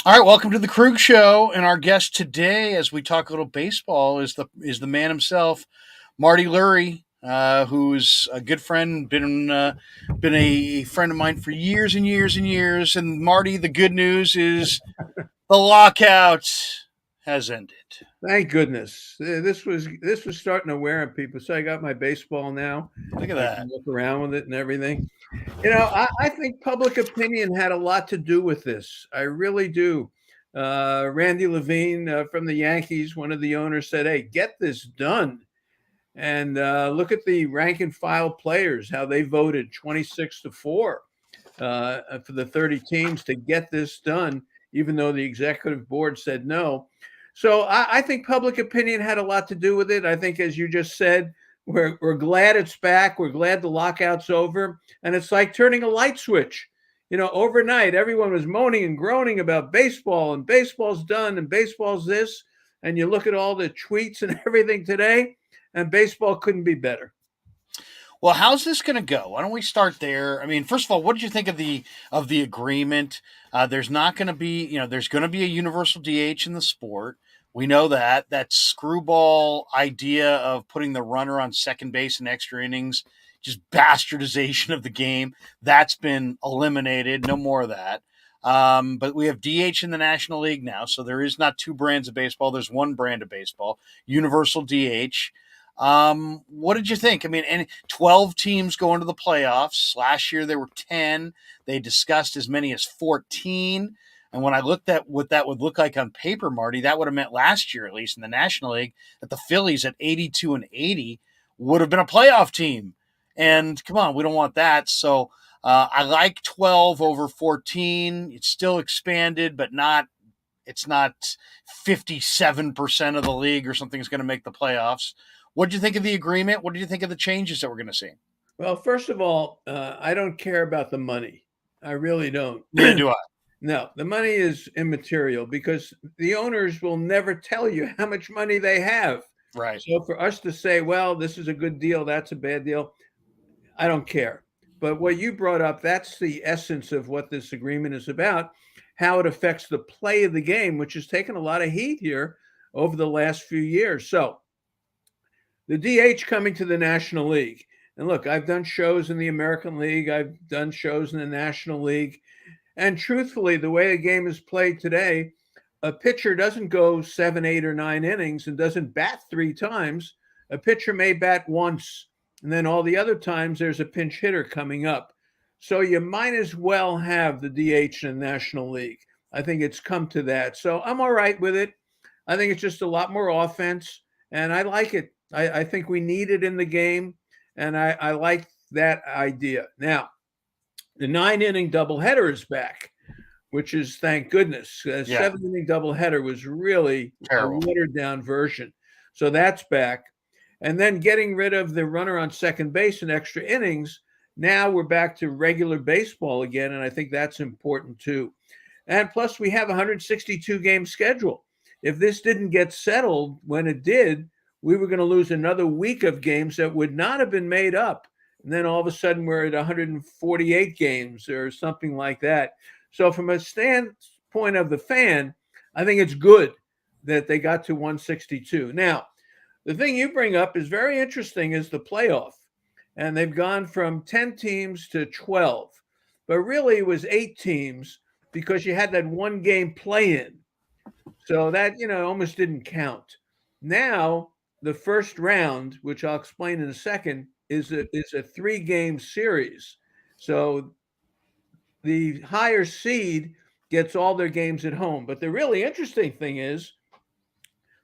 All right, welcome to the Krueg Show, and our guest today, as we talk a little baseball, is the man himself, Marty Lurie, who's a good friend, been a friend of mine for years and years and years. And Marty, the good news is the lockout has ended. Thank goodness. This was starting to wear on people. So I got my baseball now. Look at I that. can look around with it and everything. I think public opinion had a lot to do with this. I really do. Randy Levine from the Yankees, one of the owners, said, "Hey, get this done." And look at the rank and file players, how they voted 26-4 for the 30 teams to get this done, even though the executive board said no. So I think public opinion had a lot to do with it. I think, as you just said, we're glad it's back. We're glad the lockout's over. And it's like turning a light switch. Overnight, everyone was moaning and groaning about baseball, and baseball's done, and baseball's this. And you look at all the tweets and everything today, and baseball couldn't be better. Well, how's this going to go? Why don't we start there? I mean, first of all, what did you think of the agreement? There's not going to be, there's going to be a universal DH in the sport. We know that screwball idea of putting the runner on second base in extra innings, just bastardization of the game, that's been eliminated. No more of that. But we have DH in the National League now, so there is not two brands of baseball. There's one brand of baseball, universal DH. What did you think? I mean, and 12 teams going to the playoffs. Last year there were 10. They discussed as many as 14. And when I looked at what that would look like on paper, Marty, that would have meant last year, at least in the National League, that the Phillies at 82 and 80 would have been a playoff team. And come on, we don't want that. So I like 12 over 14. It's still expanded, but it's not 57% of the league or something is going to make the playoffs. What did you think of the agreement? What did you think of the changes that we're going to see? Well, first of all, I don't care about the money. I really don't. Neither do I. No, the money is immaterial because the owners will never tell you how much money they have. Right. So for us to say, well, this is a good deal, that's a bad deal, I don't care. But what you brought up, that's the essence of what this agreement is about, how it affects the play of the game, which has taken a lot of heat here over the last few years. So the DH coming to the National League. And look, I've done shows in the American League, I've done shows in the National League. And truthfully, the way the game is played today, a pitcher doesn't go 7, 8, or 9 innings and doesn't bat 3 times. A pitcher may bat once, and then all the other times there's a pinch hitter coming up. So you might as well have the DH in the National League. I think it's come to that. So I'm all right with it. I think it's just a lot more offense, and I like it. I think we need it in the game, and I like that idea. Now, the 9 inning doubleheader is back, which is thank goodness. A 7 inning doubleheader was really Terrible. A watered down version. So that's back. And then getting rid of the runner on second base in extra innings. Now we're back to regular baseball again. And I think that's important too. And plus, we have a 162 game schedule. If this didn't get settled when it did, we were going to lose another week of games that would not have been made up. And then all of a sudden we're at 148 games or something like that. So from a standpoint of the fan, I think it's good that they got to 162. Now, the thing you bring up is very interesting is the playoff. And they've gone from 10 teams to 12. But really it was 8 teams because you had that one game play-in. So that, almost didn't count. Now, the first round, which I'll explain in a second, is a 3-game series. So the higher seed gets all their games at home. But the really interesting thing is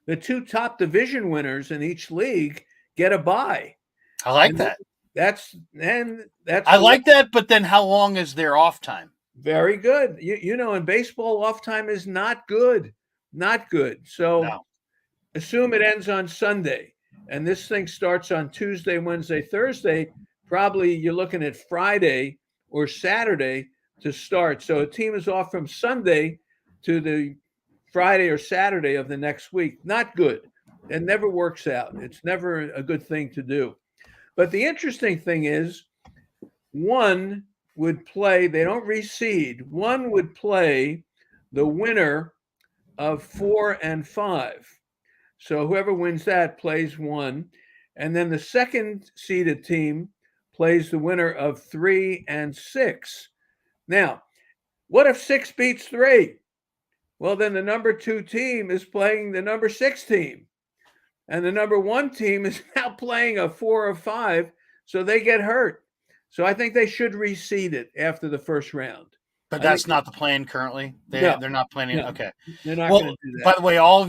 the 2 top division winners in each league get a bye. I like that. That's I like that, but then how long is their off time? Very good. In baseball, off time is not good. Not good. So No. Assume it ends on Sunday and this thing starts on Tuesday, Wednesday, Thursday. Probably you're looking at Friday or Saturday to start. So a team is off from Sunday to the Friday or Saturday of the next week. Not good. It never works out. It's never a good thing to do. But the interesting thing is one would play, they don't reseed, one would play the winner of 4 and 5. So whoever wins that plays one. And then the second seeded team plays the winner of 3 and 6. Now, what if 6 beats 3? Well, then the number 2 team is playing the number 6 team. And the number 1 team is now playing a 4 or 5, so they get hurt. So I think they should reseed it after the first round. But that's not the plan currently. They're not planning. No, Okay. they're not Well, going to do that. by the way, all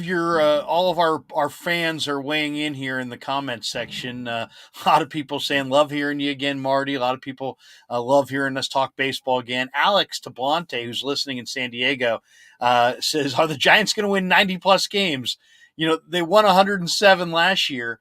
of our fans are weighing in here in the comments section. A lot of people saying love hearing you again, Marty. A lot of people love hearing us talk baseball again. Alex Tablante, who's listening in San Diego, says, "Are the Giants going to win 90 plus games? You know, they won 107 last year."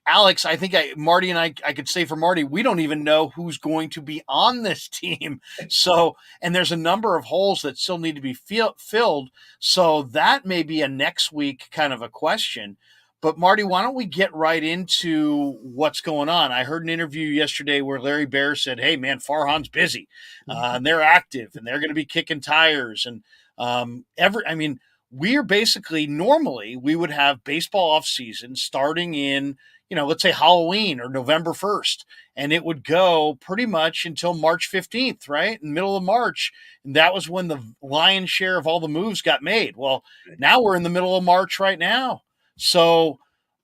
Alex, I think Marty and I could say for Marty, we don't even know who's going to be on this team. So, and there's a number of holes that still need to be filled. So that may be a next week kind of a question. But Marty, why don't we get right into what's going on? I heard an interview yesterday where Larry Bear said, "Hey man, Farhan's busy, and they're active, and they're going to be kicking tires, and we're basically normally we would have baseball off season starting in, let's say Halloween or November 1st, and it would go pretty much until March 15th, right? In the middle of March. And that was when the lion's share of all the moves got made. Well, now we're in the middle of March right now. So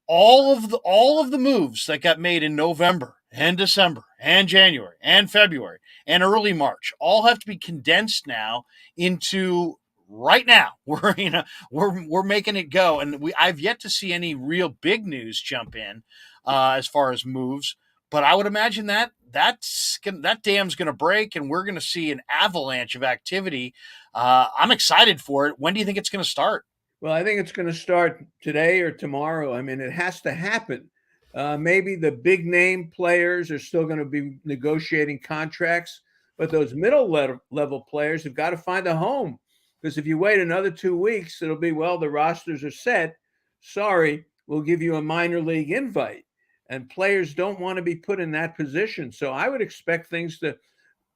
all of the moves that got made in November and December and January and February and early March all have to be condensed now into right now. We're making it go, and I've yet to see any real big news jump in as far as moves. But I would imagine that dam's going to break, and we're going to see an avalanche of activity. I'm excited for it. When do you think it's going to start? Well, I think it's going to start today or tomorrow. I mean, it has to happen. Maybe the big name players are still going to be negotiating contracts, but those middle level players have got to find a home. Because if you wait another 2 weeks, it'll be, well, the rosters are set. Sorry, we'll give you a minor league invite. And players don't want to be put in that position. So I would expect things to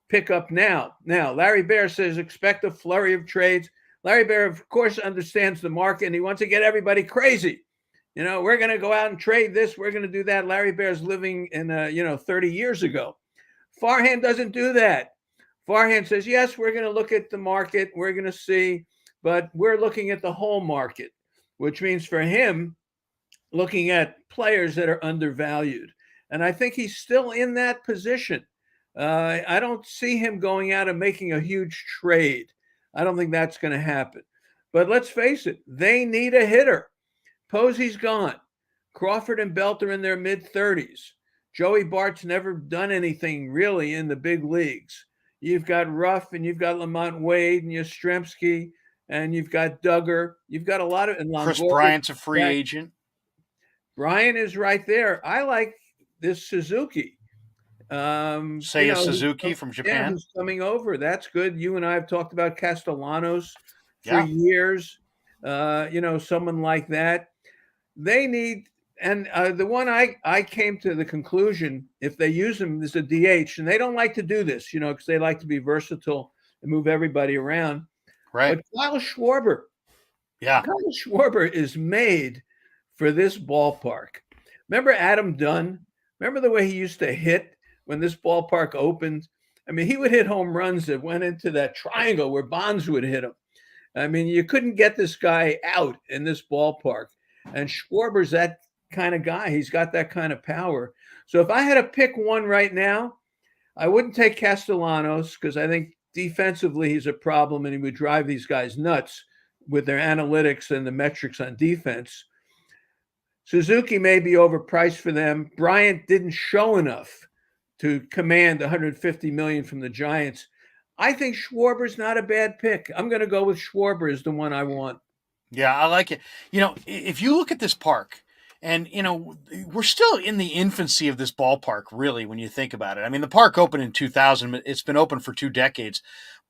pick up now. Now, Larry Bear says expect a flurry of trades. Larry Bear, of course, understands the market, and he wants to get everybody crazy. We're going to go out and trade this. We're going to do that. Larry Bear's living in, 30 years ago. Farhan doesn't do that. Farhan says, yes, we're going to look at the market. We're going to see, but we're looking at the whole market, which means for him, looking at players that are undervalued. And I think he's still in that position. I don't see him going out and making a huge trade. I don't think that's going to happen. But let's face it, they need a hitter. Posey's gone. Crawford and Belt are in their mid-30s. Joey Bart's never done anything really in the big leagues. You've got Ruff, and you've got Lamont Wade, and Yastrzemski, and you've got Duggar. You've got a lot of... And Chris Bryant's a free agent. Bryant is right there. I like this Suzuki. Suzuki from Japan. Who's coming over. That's good. You and I have talked about Castellanos for years. Someone like that. They need... And the one I came to the conclusion, if they use him as a DH, and they don't like to do this, because they like to be versatile and move everybody around. Right. But Kyle Schwarber. Yeah. Kyle Schwarber is made for this ballpark. Remember Adam Dunn? Remember the way he used to hit when this ballpark opened? I mean, he would hit home runs that went into that triangle where Bonds would hit him. I mean, you couldn't get this guy out in this ballpark. And Schwarber's that kind of guy. He's got that kind of power. So if I had to pick one right now, I wouldn't take Castellanos because I think defensively he's a problem and he would drive these guys nuts with their analytics and the metrics on defense. Suzuki may be overpriced for them. Bryant didn't show enough to command $150 million from the Giants. I think Schwarber's not a bad pick. I'm going to go with Schwarber as the one I want. Yeah, I like it. If you look at this park, and, we're still in the infancy of this ballpark, really, when you think about it. I mean, the park opened in 2000. It's been open for 2 decades.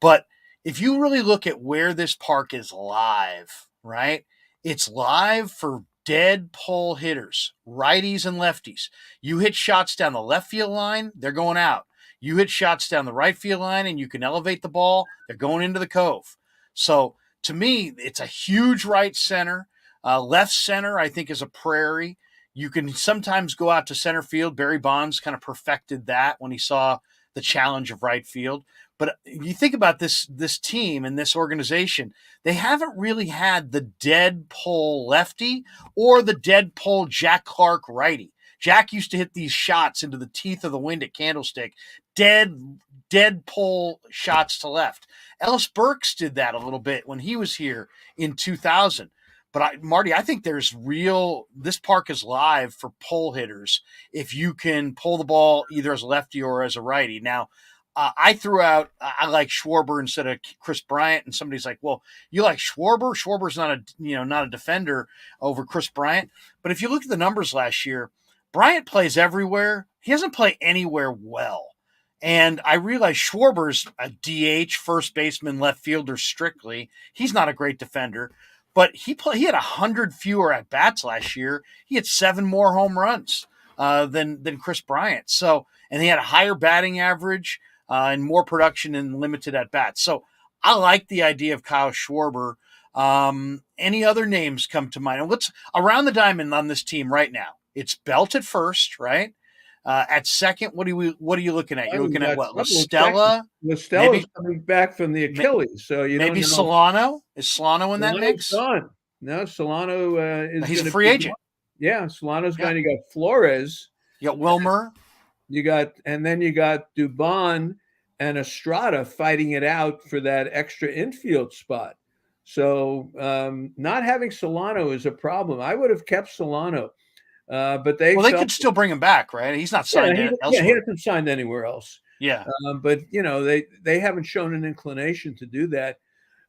But if you really look at where this park is live, right, it's live for dead pull hitters, righties and lefties. You hit shots down the left field line, they're going out. You hit shots down the right field line, and you can elevate the ball, they're going into the cove. So to me, it's a huge right center. Left center, I think, is a prairie. You can sometimes go out to center field. Barry Bonds kind of perfected that when he saw the challenge of right field. But you think about this team and this organization, they haven't really had the dead pull lefty or the dead pull Jack Clark righty. Jack used to hit these shots into the teeth of the wind at Candlestick, dead pull shots to left. Ellis Burks did that a little bit when he was here in 2000. But Marty, I think this park is live for pull hitters if you can pull the ball either as a lefty or as a righty. Now, I threw out, I like Schwarber instead of Chris Bryant, and somebody's like, well, you like Schwarber? Schwarber's not a defender over Chris Bryant. But if you look at the numbers last year, Bryant plays everywhere. He doesn't play anywhere well. And I realize Schwarber's a DH, first baseman, left fielder strictly. He's not a great defender. But he had 100 fewer at bats last year. He had 7 more home runs than Chris Bryant. So, and he had a higher batting average and more production in limited at bats. So, I like the idea of Kyle Schwarber. Any other names come to mind? And what's around the diamond on this team right now? It's Belt at first, right? At second, what are you looking at? You're looking at what? Listella? Listella's coming back from the Achilles, so you maybe don't know. Solano? Is Solano in that mix? Gone. No, Solano is. He's a free agent. Yeah, Solano's going to go. Flores. You got Wilmer. And then you got Dubon and Estrada fighting it out for that extra infield spot. So not having Solano is a problem. I would have kept Solano. But they could still bring him back, right? He's not signed elsewhere. Yeah, he hasn't signed anywhere else. Yeah. But they haven't shown an inclination to do that.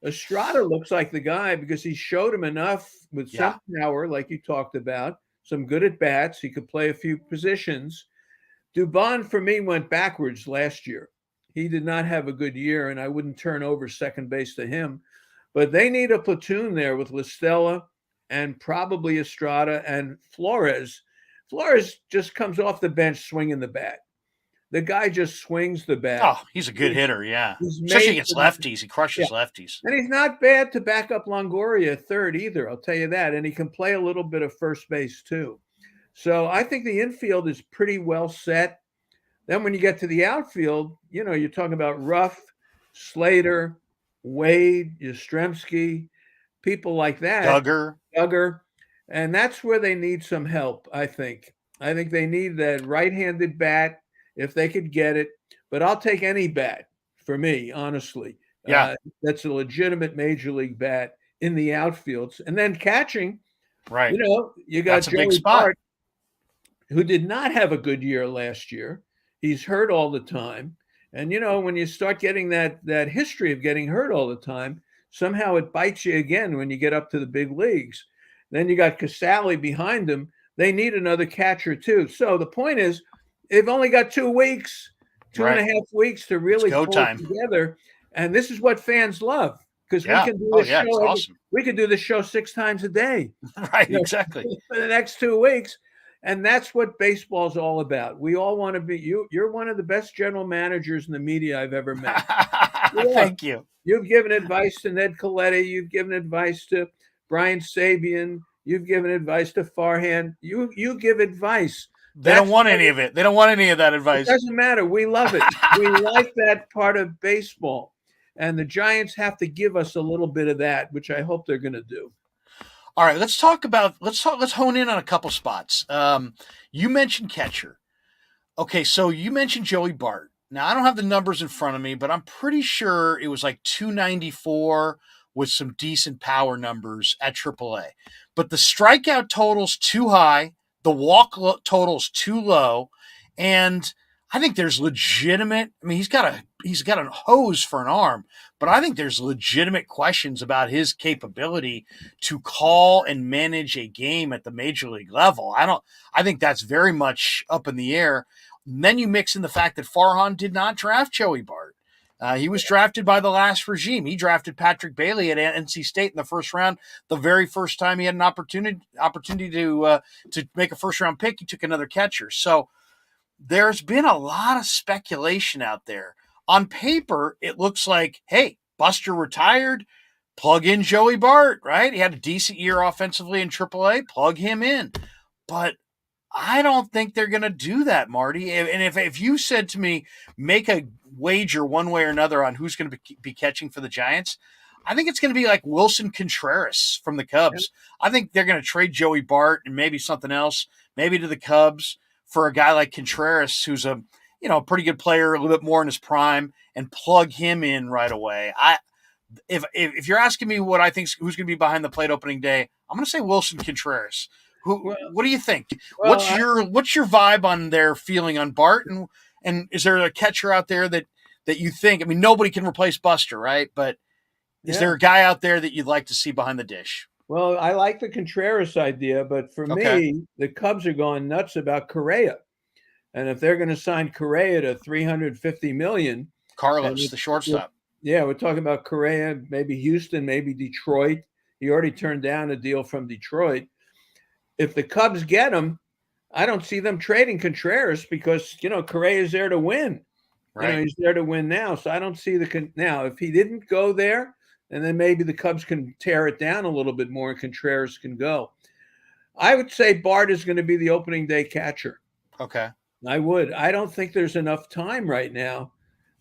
Estrada looks like the guy because he showed him enough with some power, like you talked about, some good at bats. He could play a few positions. Dubon, for me, went backwards last year. He did not have a good year, and I wouldn't turn over second base to him. But they need a platoon there with Listella and probably Estrada and Flores. Flores just comes off the bench swinging the bat. The guy just swings the bat. Oh, he's a good hitter, yeah. Especially against lefties. He crushes lefties. And he's not bad to back up Longoria third either, I'll tell you that. And he can play a little bit of first base too. So I think the infield is pretty well set. Then when you get to the outfield, you're talking about Ruff, Slater, Wade, Yastrzemski, people like that. Duggar. And that's where they need some help, I think. I think they need that right-handed bat if they could get it. But I'll take any bat for me, honestly. Yeah. That's a legitimate major league bat in the outfields. And then catching, right. You got Joey Bart, who did not have a good year last year. He's hurt all the time. And, when you start getting that history of getting hurt all the time, somehow it bites you again when you get up to the big leagues. Then you got Casale behind him. They need another catcher too. So the point is, they've only got 2 weeks, two and a half weeks to really pull it together. And this is what fans love because we can do this show. Awesome. We could do this show 6 times a day. Right, exactly. For the next 2 weeks. And that's what baseball's all about. We all want to be you're one of the best general managers in the media I've ever met. Thank you. You've given advice to Ned Colletti. You've given advice to Brian Sabian. You've given advice to Farhan. You give advice. They don't want any of it. They don't want any of that advice. It doesn't matter. We love it. We like that part of baseball. And the Giants have to give us a little bit of that, which I hope they're going to do. All right, let's hone in on a couple spots. You mentioned catcher. Okay, so you mentioned Joey Bart. Now, I don't have the numbers in front of me, but I'm pretty sure it was like 294 with some decent power numbers at AAA. But the strikeout total's too high, the walk total's too low, and I think there's legitimate. I mean, he's got a hose for an arm, but I think there's legitimate questions about his capability to call and manage a game at the major league level. I think that's very much up in the air. And then you mix in the fact that Farhan did not draft Joey Bart. He was drafted by the last regime. He drafted Patrick Bailey at NC State in the first round. The very first time he had an opportunity to make a first round pick, he took another catcher. So there's been a lot of speculation out there. On paper, it looks like, hey, Buster retired. plug in Joey Bart, right? He had a decent year offensively in AAA. Plug him in. But I don't think they're going to do that, Marty. And if you said to me, make a wager one way or another on who's going to be catching for the Giants, I think it's going to be like Wilson Contreras from the Cubs. I think they're going to trade Joey Bart and maybe something else, maybe to the Cubs for a guy like Contreras, who's a pretty good player, a little bit more in his prime, and plug him in right away. If you're asking me what I think who's going to be behind the plate opening day, I'm going to say Wilson Contreras. What do you think? What's your vibe on their feeling on Bart, and is there a catcher out there that you think? I mean, nobody can replace Buster, right? But is there a guy out there that you'd like to see behind the dish? Well, I like the Contreras idea, but for me, the Cubs are going nuts about Correa, and if they're going to sign Correa to $350 million, Carlos, the shortstop. Yeah, we're talking about Correa, maybe Houston, maybe Detroit. He already turned down a deal from Detroit. If the Cubs get him, I don't see them trading Contreras because, Correa is there to win. Right. He's there to win now. So I don't see now, if he didn't go there, and then maybe the Cubs can tear it down a little bit more and Contreras can go. I would say Bart is going to be the opening day catcher. Okay. I would. I don't think there's enough time right now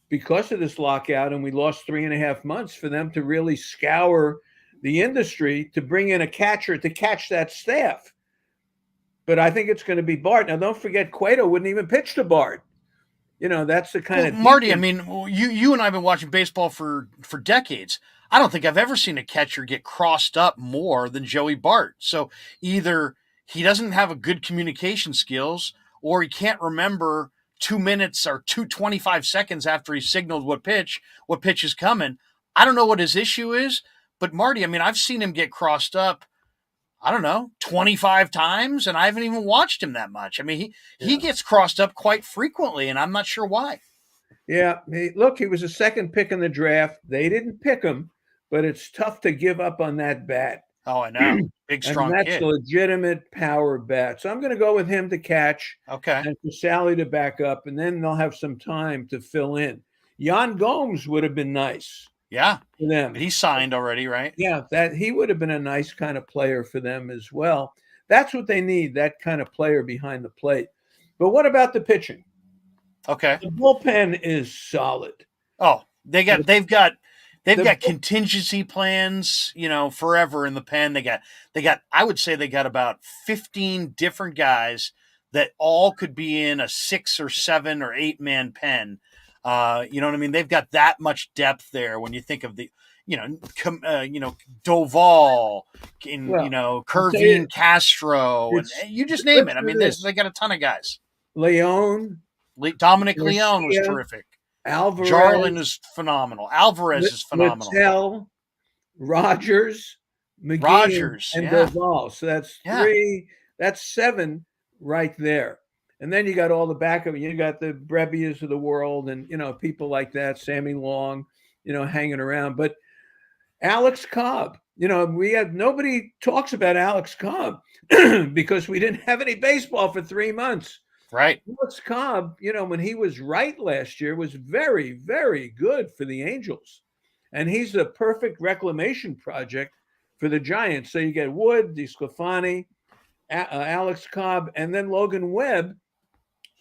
because of this lockout, and we lost 3.5 months for them to really scour the industry to bring in a catcher to catch that staff. But I think it's going to be Bart. Now, don't forget, Cueto wouldn't even pitch to Bart. That's the kind of Marty. I mean, you and I have been watching baseball for decades. I don't think I've ever seen a catcher get crossed up more than Joey Bart. So either he doesn't have a good communication skills, or he can't remember 2 minutes or 25 seconds after he signaled what pitch is coming. I don't know what his issue is, but Marty, I mean, I've seen him get crossed up, I don't know, 25 times, and I haven't even watched him that much. I mean, he gets crossed up quite frequently, and I'm not sure why. Yeah, he was a second pick in the draft. They didn't pick him, but it's tough to give up on that bat. Oh, I know. Big, strong and that's kid. A legitimate power bat. So I'm going to go with him to catch. Okay. And for Sally to back up, and then they'll have some time to fill in. Yan Gomes would have been nice. Yeah. For them. He signed already, right? Yeah, that he would have been a nice kind of player for them as well. That's what they need, that kind of player behind the plate. But what about the pitching? Okay. The bullpen is solid. Oh, they've got contingency plans, forever in the pen. They got I would say they got about 15 different guys that all could be in a 6 or 7 or 8 man pen. You know what I mean? They've got that much depth there when you think of the, Doval, Kervin Castro, and you just name it. I mean, they got a ton of guys. Dominic Leone was terrific. Alvarez. Jarlin is phenomenal. Alvarez is phenomenal. Littell, Rogers, McGee, and Doval. So that's 3. That's 7 right there. And then you got all the backup. You got the Brebbias of the world and, people like that, Sammy Long, hanging around. But Alex Cobb, nobody talks about Alex Cobb because we didn't have any baseball for 3 months. Right. Alex Cobb, when he was right last year, was very, very good for the Angels. And he's a perfect reclamation project for the Giants. So you get Wood, DeSclafani, Alex Cobb, and then Logan Webb.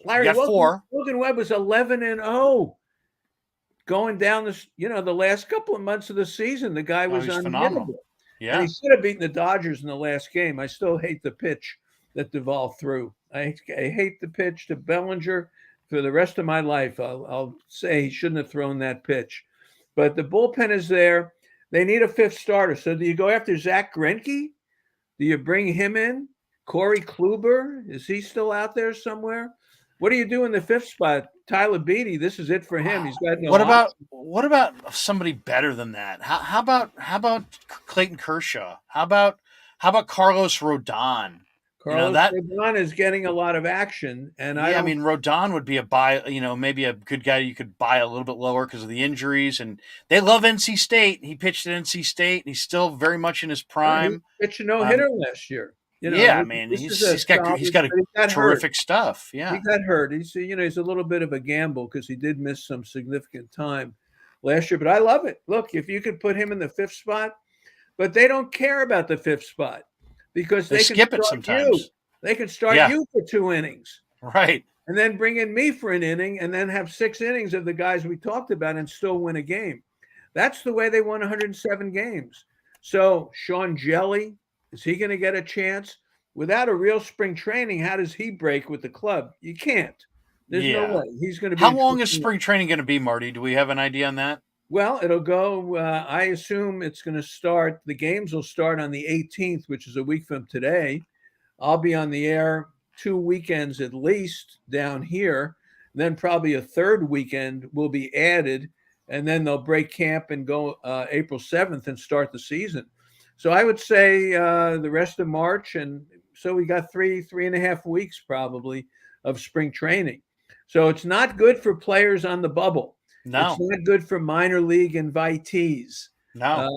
Larry, you got 4. Logan Webb was 11-0 going down the last couple of months of the season. The guy was unhittable. Yeah. And he should have beaten the Dodgers in the last game. I still hate the pitch that Duvall threw. I hate the pitch to Bellinger for the rest of my life. I'll say he shouldn't have thrown that pitch. But the bullpen is there. They need a 5th starter. So do you go after Zach Greinke? Do you bring him in? Corey Kluber? Is he still out there somewhere? What do you do in the 5th spot? Tyler Beatty, this is it for him. He's got no What about somebody better than that? How about Clayton Kershaw? How about Carlos Rodon? Rodon is getting a lot of action, and I mean Rodon would be a buy. Maybe a good guy you could buy a little bit lower because of the injuries, and they love NC State. He pitched at NC State, and he's still very much in his prime. He pitched a no-hitter last year. I mean he's got terrific stuff. Yeah, he got hurt. He's a little bit of a gamble because he did miss some significant time last year, but I love it. Look, if you could put him in the 5th spot, but they don't care about the fifth spot because They they can skip it start you. sometimes. They can start Yeah, you for 2 innings right. and then bring in me for an inning and then have 6 innings of the guys we talked about and still win a game. That's the way they won 107 games. So Sean Jelly, is he going to get a chance? Without a real spring training, how does he break with the club? You can't. There's no Yeah. way. He's going to be How in long is AAA. spring training going to be, Marty? Do we have an idea on that? Well, it'll go. I assume it's going to start. The games will start on the 18th, which is a week from today. I'll be on the air 2 weekends at least down here. Then probably a third weekend will be added, and then they'll break camp and go April 7th and start the season. So I would say the rest of March, and so we got 3.5 weeks probably of spring training. So it's not good for players on the bubble. It's No, not good for minor league invitees. no.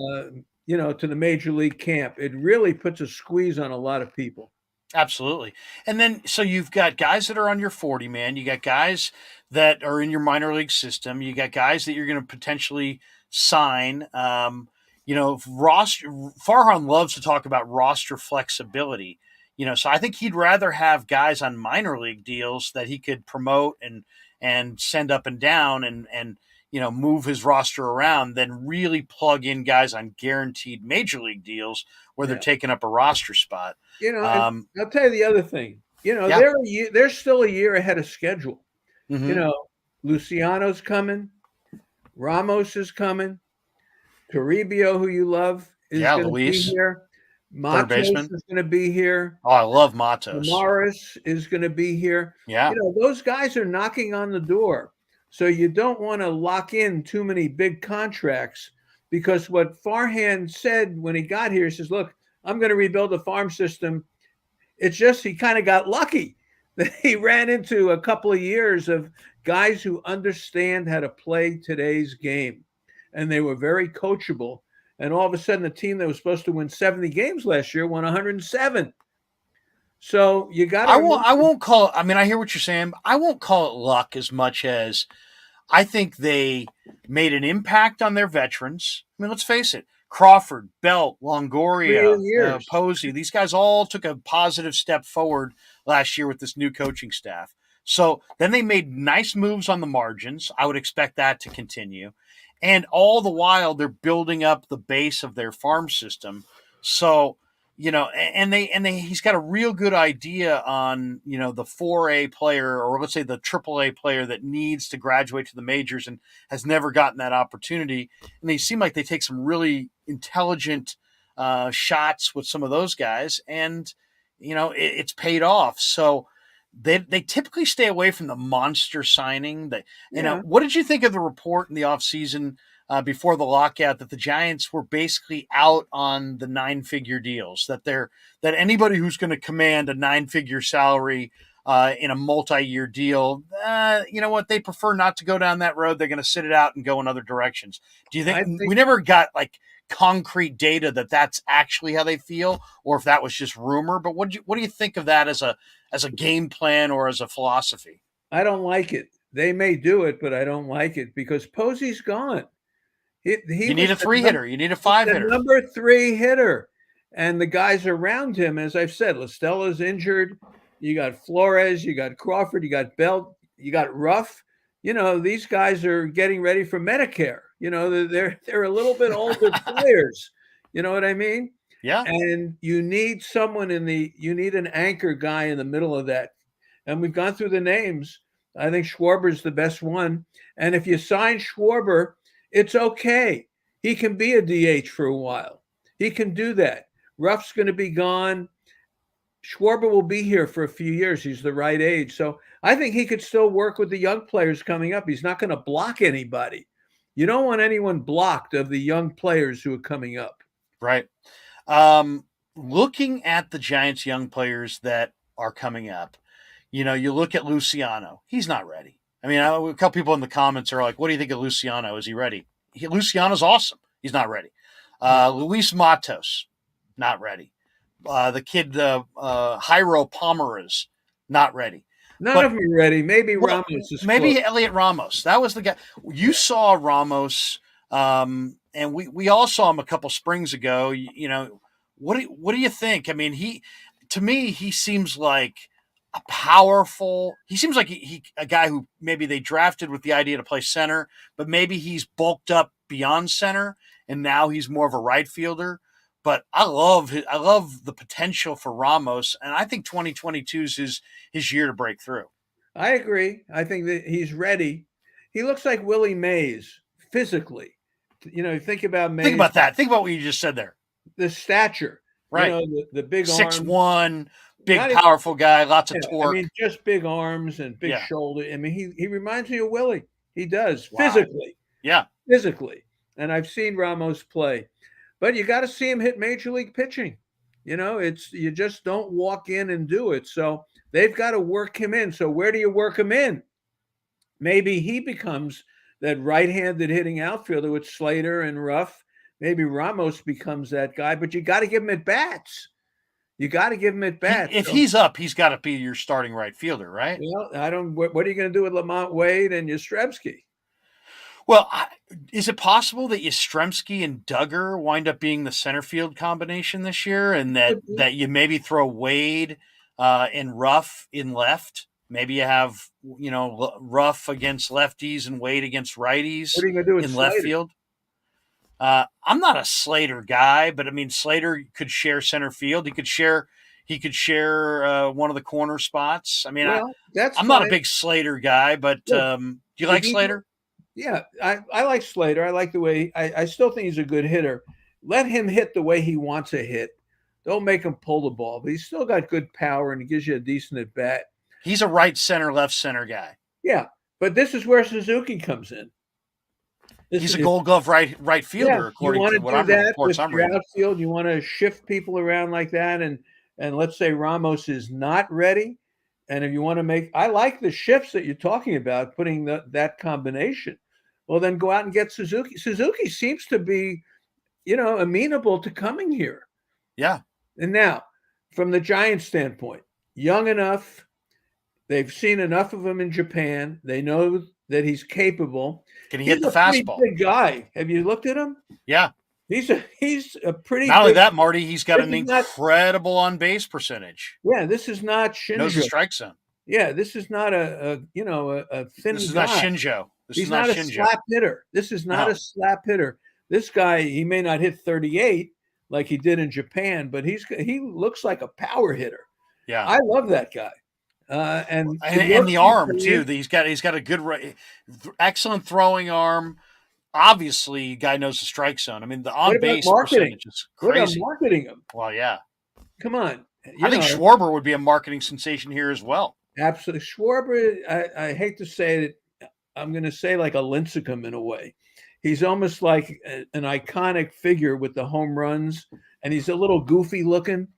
Uh, to the major league camp. It really puts a squeeze on a lot of people. Absolutely. And then, so you've got guys that are on your 40 man. You got guys that are in your minor league system. You got guys that you're going to potentially sign. Roster Farhan loves to talk about roster flexibility. So I think he'd rather have guys on minor league deals that he could promote and send up and down and move his roster around than really plug in guys on guaranteed major league deals where they're Yeah. taking up a roster spot. And I'll tell you the other thing. Yeah. They're still a year ahead of schedule. Mm-hmm. Luciano's coming, Ramos is coming, Toribio, who you love, is Yeah, going to be Luis, here. third Matos baseman. is going to be here. Oh, I love Matos. Morris is going to be here. Yeah. Those guys are knocking on the door. So you don't want to lock in too many big contracts because what Farhan said when he got here, he says, look, I'm going to rebuild the farm system. It's just he kind of got lucky that he ran into a couple of years of guys who understand how to play today's game. And they were very coachable. And all of a sudden, the team that was supposed to win 70 games last year won 107. So you got to. I won't call it. I mean, I hear what you're saying. I won't call it luck as much as I think they made an impact on their veterans. I mean, let's face it. Crawford, Belt, Longoria, Posey, these guys all took a positive step forward last year with this new coaching staff. So then they made nice moves on the margins. I would expect that to continue. And all the while, they're building up the base of their farm system. So, he's got a real good idea on, the 4A player, or let's say the AAA player that needs to graduate to the majors and has never gotten that opportunity. And they seem like they take some really intelligent shots with some of those guys, and, it's paid off. So they typically stay away from the monster signing. What did you think of the report in the offseason before the lockout that the Giants were basically out on the 9-figure deals, that anybody who's going to command a 9-figure salary in a multi-year deal, they prefer not to go down that road. They're going to sit it out and go in other directions. Do you think we never got concrete data that that's actually how they feel, or if that was just rumor? But what do you think of that as a game plan or as a philosophy? I don't like it. They may do it, but I don't like it because Posey's gone. You need a 3-hitter. You need a 5-hitter. Number 3 hitter. And the guys around him, as I've said, Lestella's injured. You got Flores, you got Crawford, you got Belt, you got Ruff. These guys are getting ready for Medicare. They're a little bit older players. You know what I mean? Yeah. And you need someone you need an anchor guy in the middle of that. And we've gone through the names. I think Schwarber's the best one. And if you sign Schwarber, it's okay. He can be a DH for a while. He can do that. Ruff's going to be gone. Schwarber will be here for a few years. He's the right age. So I think he could still work with the young players coming up. He's not going to block anybody. You don't want anyone blocked of the young players who are coming up. Right. Looking at the Giants' young players that are coming up, you look at Luciano. He's not ready. I mean, a couple people in the comments are like, what do you think of Luciano? Is he ready? Luciano's awesome. He's not ready. Luis Matos, not ready. The kid, Jairo Pomeranz, not ready. None of them are ready. Maybe Ramos is maybe close. Elliot Ramos. That was the guy. You saw Ramos, and and we all saw him a couple springs ago. What do you think? I mean, to me he seems like a powerful. He seems like he a guy who maybe they drafted with the idea to play center, but maybe he's bulked up beyond center, and now he's more of a right fielder. But I love the potential for Ramos, and I think 2022 is his year to break through. I agree. I think that he's ready. He looks like Willie Mays physically. Think about Mays. Think about that. Think about what you just said there. The stature, right? The big 6'1", big powerful guy, lots of torque. I mean, just big arms and big shoulder. I mean, he reminds me of Willie. He does physically. Yeah, physically. And I've seen Ramos play, but you got to see him hit major league pitching. You just don't walk in and do it. So they've got to work him in. So where do you work him in? Maybe he becomes that right-handed hitting outfielder with Slater and Ruff. Maybe Ramos becomes that guy, but you got to give him at bats. If he's up, he's got to be your starting right fielder, right? Well, what are you going to do with Lamont Wade and Yastrzemski? Well, is it possible that Yastrzemski and Duggar wind up being the center field combination this year, and that you maybe throw Wade and Ruff in left? Maybe you have Ruff against lefties and Wade against righties. What are you going to do with in Slater? Left field? I'm not a Slater guy, but I mean Slater could share center field. He could share one of the corner spots. I mean, I'm not a big Slater guy, but do you like Slater? Yeah, I like Slater. I like the way I still think he's a good hitter. Let him hit the way he wants to hit. Don't make him pull the ball, but he's still got good power and he gives you a decent at bat. He's a right center, left center guy. Yeah, but this is where Suzuki comes in. He's a Gold Glove right fielder, according to what reports I'm reading. Outfield, you want to shift people around like that, and let's say Ramos is not ready, and if you want to make, I like the shifts that you're talking about, putting that combination. Well, then go out and get Suzuki. Suzuki seems to be, amenable to coming here. Yeah. And now, from the Giants' standpoint, young enough, they've seen enough of him in Japan. They know that he's capable. Can he hit the fastball? Big guy. Have you looked at him? Yeah. He's a pretty. Not only that, Marty, he's got an incredible on base percentage. Yeah, this is not Shinjo. Knows the strike zone. Yeah, this is not a thin. This is guy. not Shinjo. He's not a slap hitter. This is not a slap hitter. This guy, he may not hit 38 like he did in Japan, but he looks like a power hitter. Yeah, I love that guy. And the arm too. He's got a good, excellent throwing arm. Obviously, guy knows the strike zone. I mean, the on base percentage is crazy. What about marketing him? Well, yeah. Come on. I think Schwarber would be a marketing sensation here as well. Absolutely, Schwarber. I hate to say it. I'm going to say like a Lincecum in a way. He's almost like an iconic figure with the home runs, and he's a little goofy looking.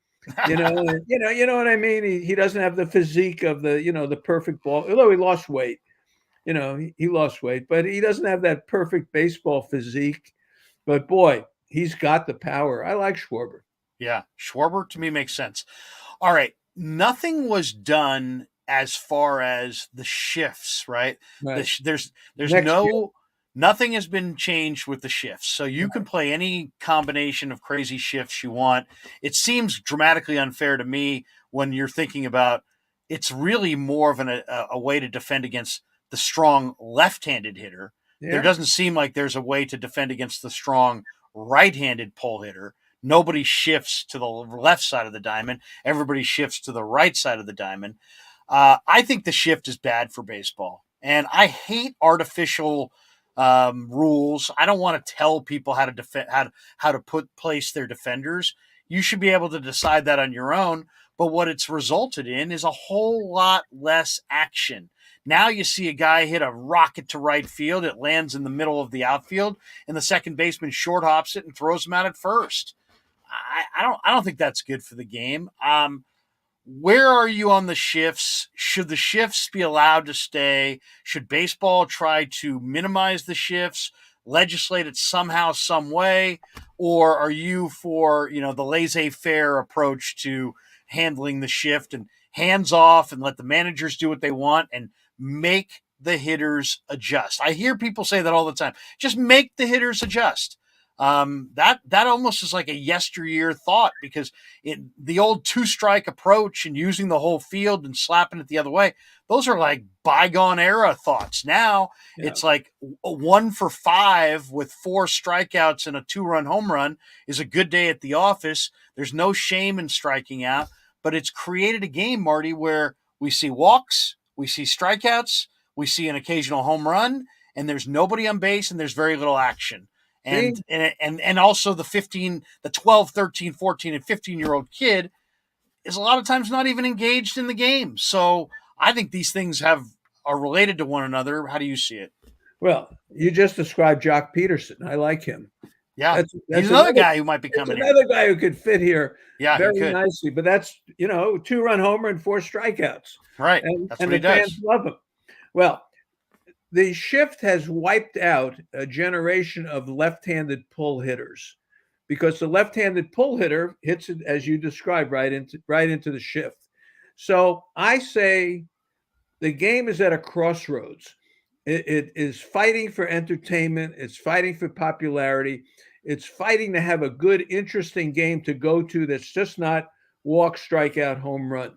You know what I mean? He doesn't have the physique of the perfect ball. Although he lost weight, he lost weight, but he doesn't have that perfect baseball physique. But boy, he's got the power. I like Schwarber. Yeah, Schwarber to me makes sense. All right, nothing was done as far as the shifts, right? There's nothing has been changed with the shifts. So you can play any combination of crazy shifts you want. It seems dramatically unfair to me when you're thinking about it's really more of a way to defend against the strong left-handed hitter. Yeah. There doesn't seem like there's a way to defend against the strong right-handed pull hitter. Nobody shifts to the left side of the diamond. Everybody shifts to the right side of the diamond. I think the shift is bad for baseball, and I hate artificial rules. I don't want to tell people how to defend, how to place their defenders. You should be able to decide that on your own. But what it's resulted in is a whole lot less action. Now you see a guy hit a rocket to right field. It lands in the middle of the outfield, and the second baseman short hops it and throws him out at first. I don't think that's good for the game. Where are you on the shifts? Should the shifts be allowed to stay? Should baseball try to minimize the shifts, legislate it somehow, some way? Or are you for, the laissez-faire approach to handling the shift and hands off and let the managers do what they want and make the hitters adjust? I hear people say that all the time. Just make the hitters adjust. That almost is like a yesteryear thought, because the old 2-strike approach and using the whole field and slapping it the other way, those are like bygone era thoughts. Now Yeah. it's like a 1 for 5 with 4 strikeouts and a 2-run home run is a good day at the office. There's no shame in striking out, but it's created a game, Marty, where we see walks, we see strikeouts, we see an occasional home run, and there's nobody on base and there's very little action. See, And also the 12, 13, 14, and 15-year-old kid is a lot of times not even engaged in the game. So I think these things are related to one another. How do you see it? well, you just described Jock Peterson. I like him. Yeah, That's he's another another guy who might be it's coming in. another guy who could fit here Yeah, he very could. nicely. But that's 2-run homer and 4 strikeouts, Right, and that's and what he the fans does. love him. Well, the shift has wiped out a generation of left-handed pull hitters because the left-handed pull hitter hits it, as you described, right into the shift. So I say the game is at a crossroads. It is fighting for entertainment. It's fighting for popularity. It's fighting to have a good, interesting game to go to that's just not walk, strikeout, home run.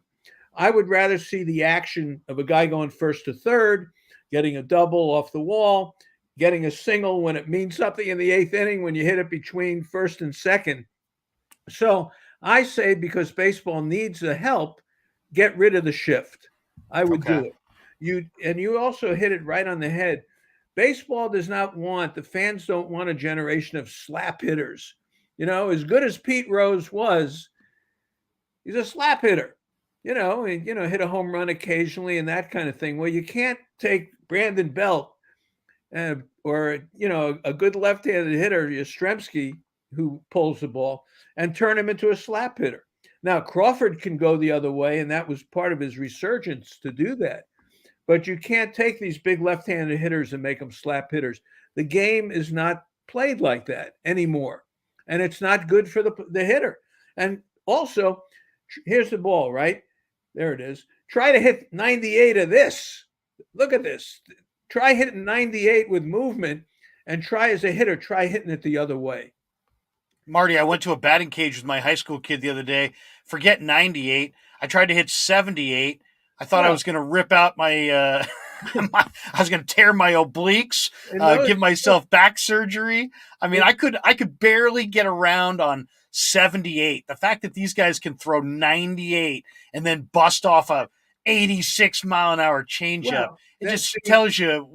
I would rather see the action of a guy going first to third, getting a double off the wall, getting a single when it means something in the eighth inning when you hit it between first and second. So I say, because baseball needs the help, get rid of the shift. I would Okay. do it. You also hit it right on the head. Baseball does not want, the fans don't want a generation of slap hitters. As good as Pete Rose was, he's a slap hitter. Hit a home run occasionally and that kind of thing. Well, you can't take Brandon Belt or a good left-handed hitter, Yastrzemski, who pulls the ball, and turn him into a slap hitter. Now, Crawford can go the other way, and that was part of his resurgence to do that. But you can't take these big left-handed hitters and make them slap hitters. The game is not played like that anymore, and it's not good for the hitter. And also, here's the ball, right? There it is. Try to hit 98 of this. Look at this. Try hitting 98 with movement, and try as a hitter, try hitting it the other way. Marty, I went to a batting cage with my high school kid the other day. Forget 98. I tried to hit 78. I thought I Well, was going to rip out my, I was going to tear my obliques, and those, give myself back surgery. I mean, I could barely get around on 78. The fact that these guys can throw 98 and then bust off a 86-mile-an-hour changeup, well, it that's just tells you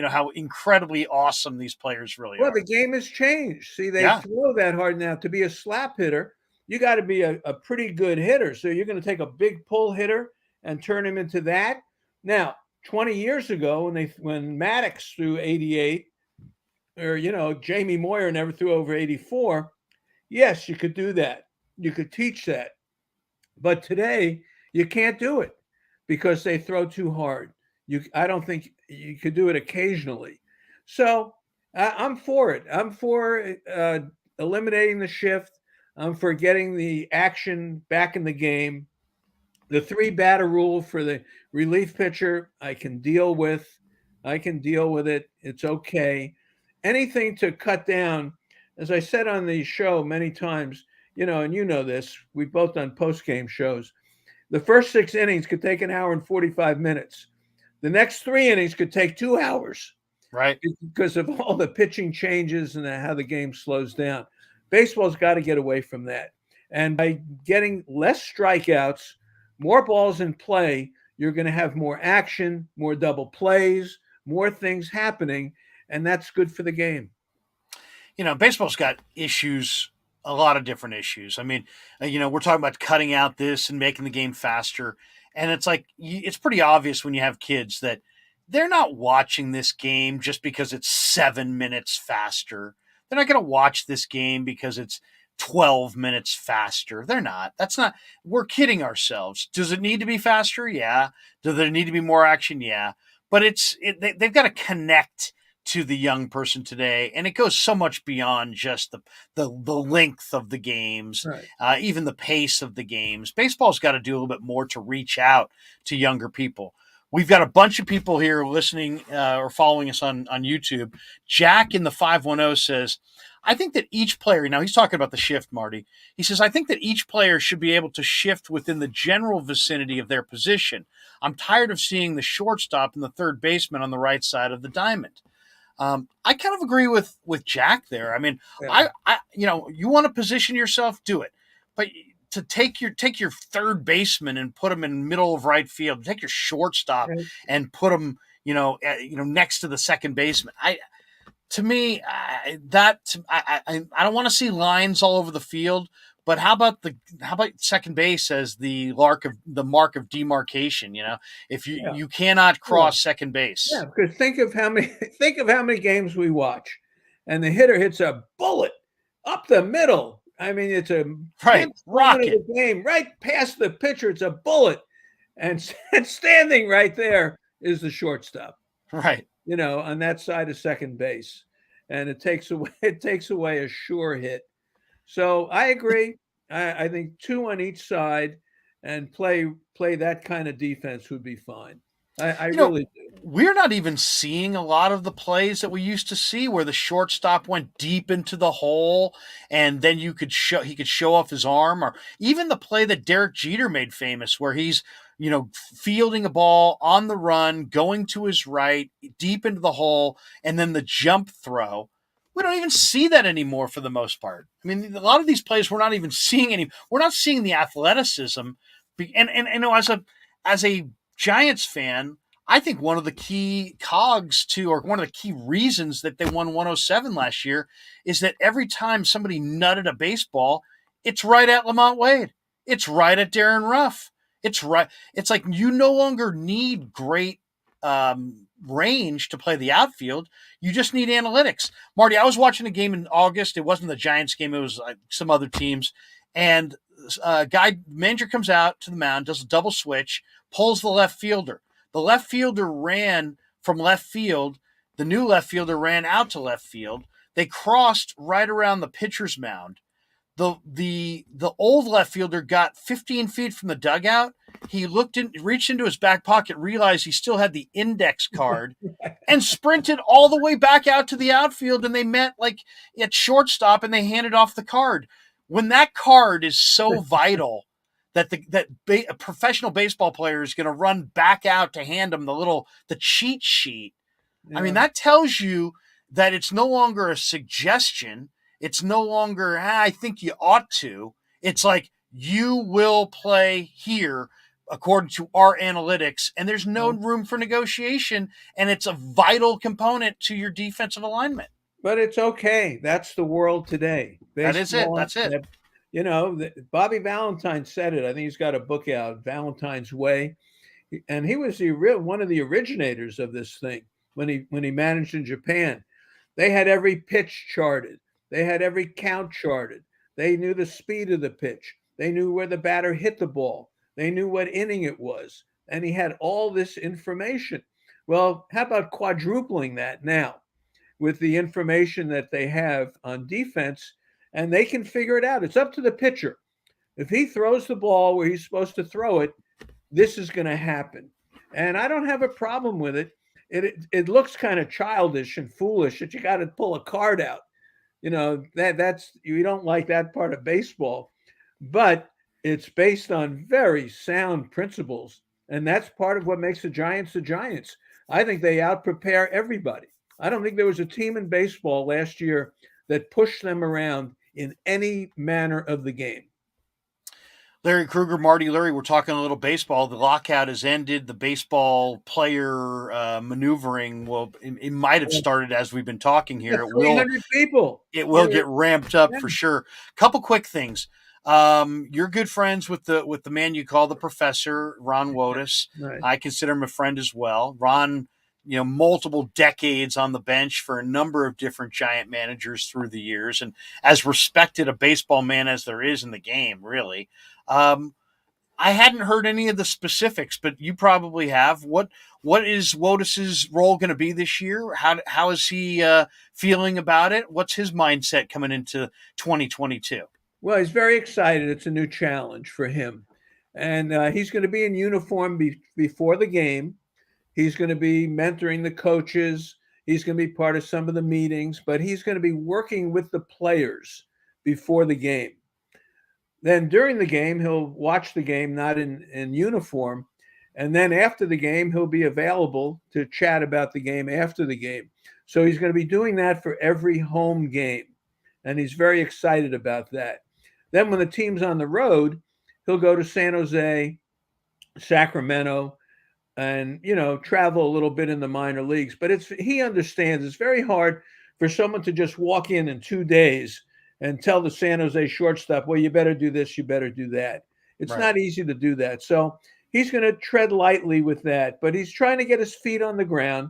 how incredibly awesome these players really well, are. the game has changed. See, they Yeah. throw that hard now. To be a slap hitter, you got to be a pretty good hitter. So you're going to take a big pull hitter and turn him into that. Now, 20 years ago, when Maddox threw 88, or Jamie Moyer never threw over 84, yes, you could do that. You could teach that. But today, you can't do it because they throw too hard. I don't think you could do it occasionally. So I'm for it. I'm for eliminating the shift. I'm for getting the action back in the game. The 3-batter rule for the relief pitcher, I can deal with. I can deal with it. It's okay. Anything to cut down, as I said on the show many times, and this, we've both done post-game shows. The first 6 innings could take an hour and 45 minutes. The next 3 innings could take 2 hours. Right. Because of all the pitching changes and how the game slows down. Baseball's got to get away from that. And by getting less strikeouts, more balls in play, you're going to have more action, more double plays, more things happening, and that's good for the game. Baseball's got issues, a lot of different issues. I mean, we're talking about cutting out this and making the game faster. And it's like, it's pretty obvious when you have kids that they're not watching this game just because it's 7 minutes faster. They're not going to watch this game because it's 12 minutes faster. They're not. We're kidding ourselves. Does it need to be faster? Yeah. Does there need to be more action? Yeah. But they've got to connect to the young person today, and it goes so much beyond just the length of the games, Right. Even the pace of the games. Baseball's got to do a little bit more to reach out to younger people. We've got a bunch of people here listening or following us on YouTube. Jack in the 510 says, I think that each player, now he's talking about the shift, Marty. He says, I think that each player should be able to shift within the general vicinity of their position. I'm tired of seeing the shortstop and the third baseman on the right side of the diamond. I kind of agree with Jack there. I mean, Yeah. you want to position yourself, do it, but to take your third baseman and put him in the middle of right field, take your shortstop Right. and put him, next to the second baseman. To me, I don't want to see lines all over the field. But how about second base as the mark of demarcation? If Yeah. you cannot Yeah. cross second base. Yeah, because think of how many games we watch, and the hitter hits a bullet up the middle. I mean, it's a Right, tense moment of rocket. the game, right past the pitcher. It's a bullet, and standing right there is the shortstop. Right. On that side of second base, and it takes away a sure hit. So I agree. I think two on each side, and play that kind of defense would be fine. I You know, really do. we're not even seeing a lot of the plays that we used to see where the shortstop went deep into the hole and then he could show off his arm, or even the play that Derek Jeter made famous where he's, fielding a ball on the run, going to his right, deep into the hole, and then the jump throw. We don't even see that anymore for the most part. I mean, a lot of these plays we're not even seeing we're not seeing the athleticism. And as a Giants fan, I think one of the key one of the key reasons that they won 107 last year is that every time somebody nutted a baseball, it's right at Lamont Wade. It's right at Darren Ruff. It's right. It's like you no longer need great range to play the outfield. You just need analytics. Marty, I was watching a game in August. It wasn't the Giants game. It was some other teams. And manager comes out to the mound, does a double switch, pulls the left fielder. The left fielder ran from left field. The new left fielder ran out to left field. They crossed right around the pitcher's mound. The old left fielder got 15 feet from the dugout. He reached into his back pocket, realized he still had the index card, and sprinted all the way back out to the outfield. And they met like at shortstop, and they handed off the card. When that card is so vital that a professional baseball player is going to run back out to hand him the cheat sheet. Yeah. I mean, that tells you that it's no longer a suggestion. It's no longer, I think you ought to. It's like, you will play here according to our analytics, and there's no room for negotiation, and it's a vital component to your defensive alignment. But it's okay. That's the world today. That is it. That's it. Bobby Valentine said it. I think he's got a book out, Valentine's Way, and he was one of the originators of this thing when he managed in Japan. They had every pitch charted. They had every count charted. They knew the speed of the pitch. They knew where the batter hit the ball. They knew what inning it was. And he had all this information. Well, how about quadrupling that now with the information that they have on defense? And they can figure it out. It's up to the pitcher. If he throws the ball where he's supposed to throw it, this is going to happen. And I don't have a problem with it. It looks kind of childish and foolish that you got to pull a card out. That's you don't like that part of baseball, but it's based on very sound principles, and that's part of what makes the Giants the Giants. I think they out-prepare everybody. I don't think there was a team in baseball last year that pushed them around in any manner of the game. Larry Krueger, Marty Lurie, we're talking a little baseball. The lockout has ended. The baseball player maneuvering, it might have started as we've been talking here. 300 people. It will get ramped up for sure. Couple quick things. You're good friends with the man you call the professor, Ron Wotus. Right. I consider him a friend as well. Ron, multiple decades on the bench for a number of different Giant managers through the years, and as respected a baseball man as there is in the game, really. I hadn't heard any of the specifics, but you probably have. What is Wotus's role going to be this year? How is he feeling about it? What's his mindset coming into 2022? Well, he's very excited. It's a new challenge for him, and he's going to be in uniform before the game. He's going to be mentoring the coaches. He's going to be part of some of the meetings, but he's going to be working with the players before the game. Then during the game, he'll watch the game, not in uniform. And then after the game, he'll be available to chat about the game after the game. So he's going to be doing that for every home game. And he's very excited about that. Then when the team's on the road, he'll go to San Jose, Sacramento, and travel a little bit in the minor leagues. But he understands it's very hard for someone to just walk in 2 days and tell the San Jose shortstop, well, you better do this, you better do that. It's Right. not easy to do that. So he's going to tread lightly with that, but he's trying to get his feet on the ground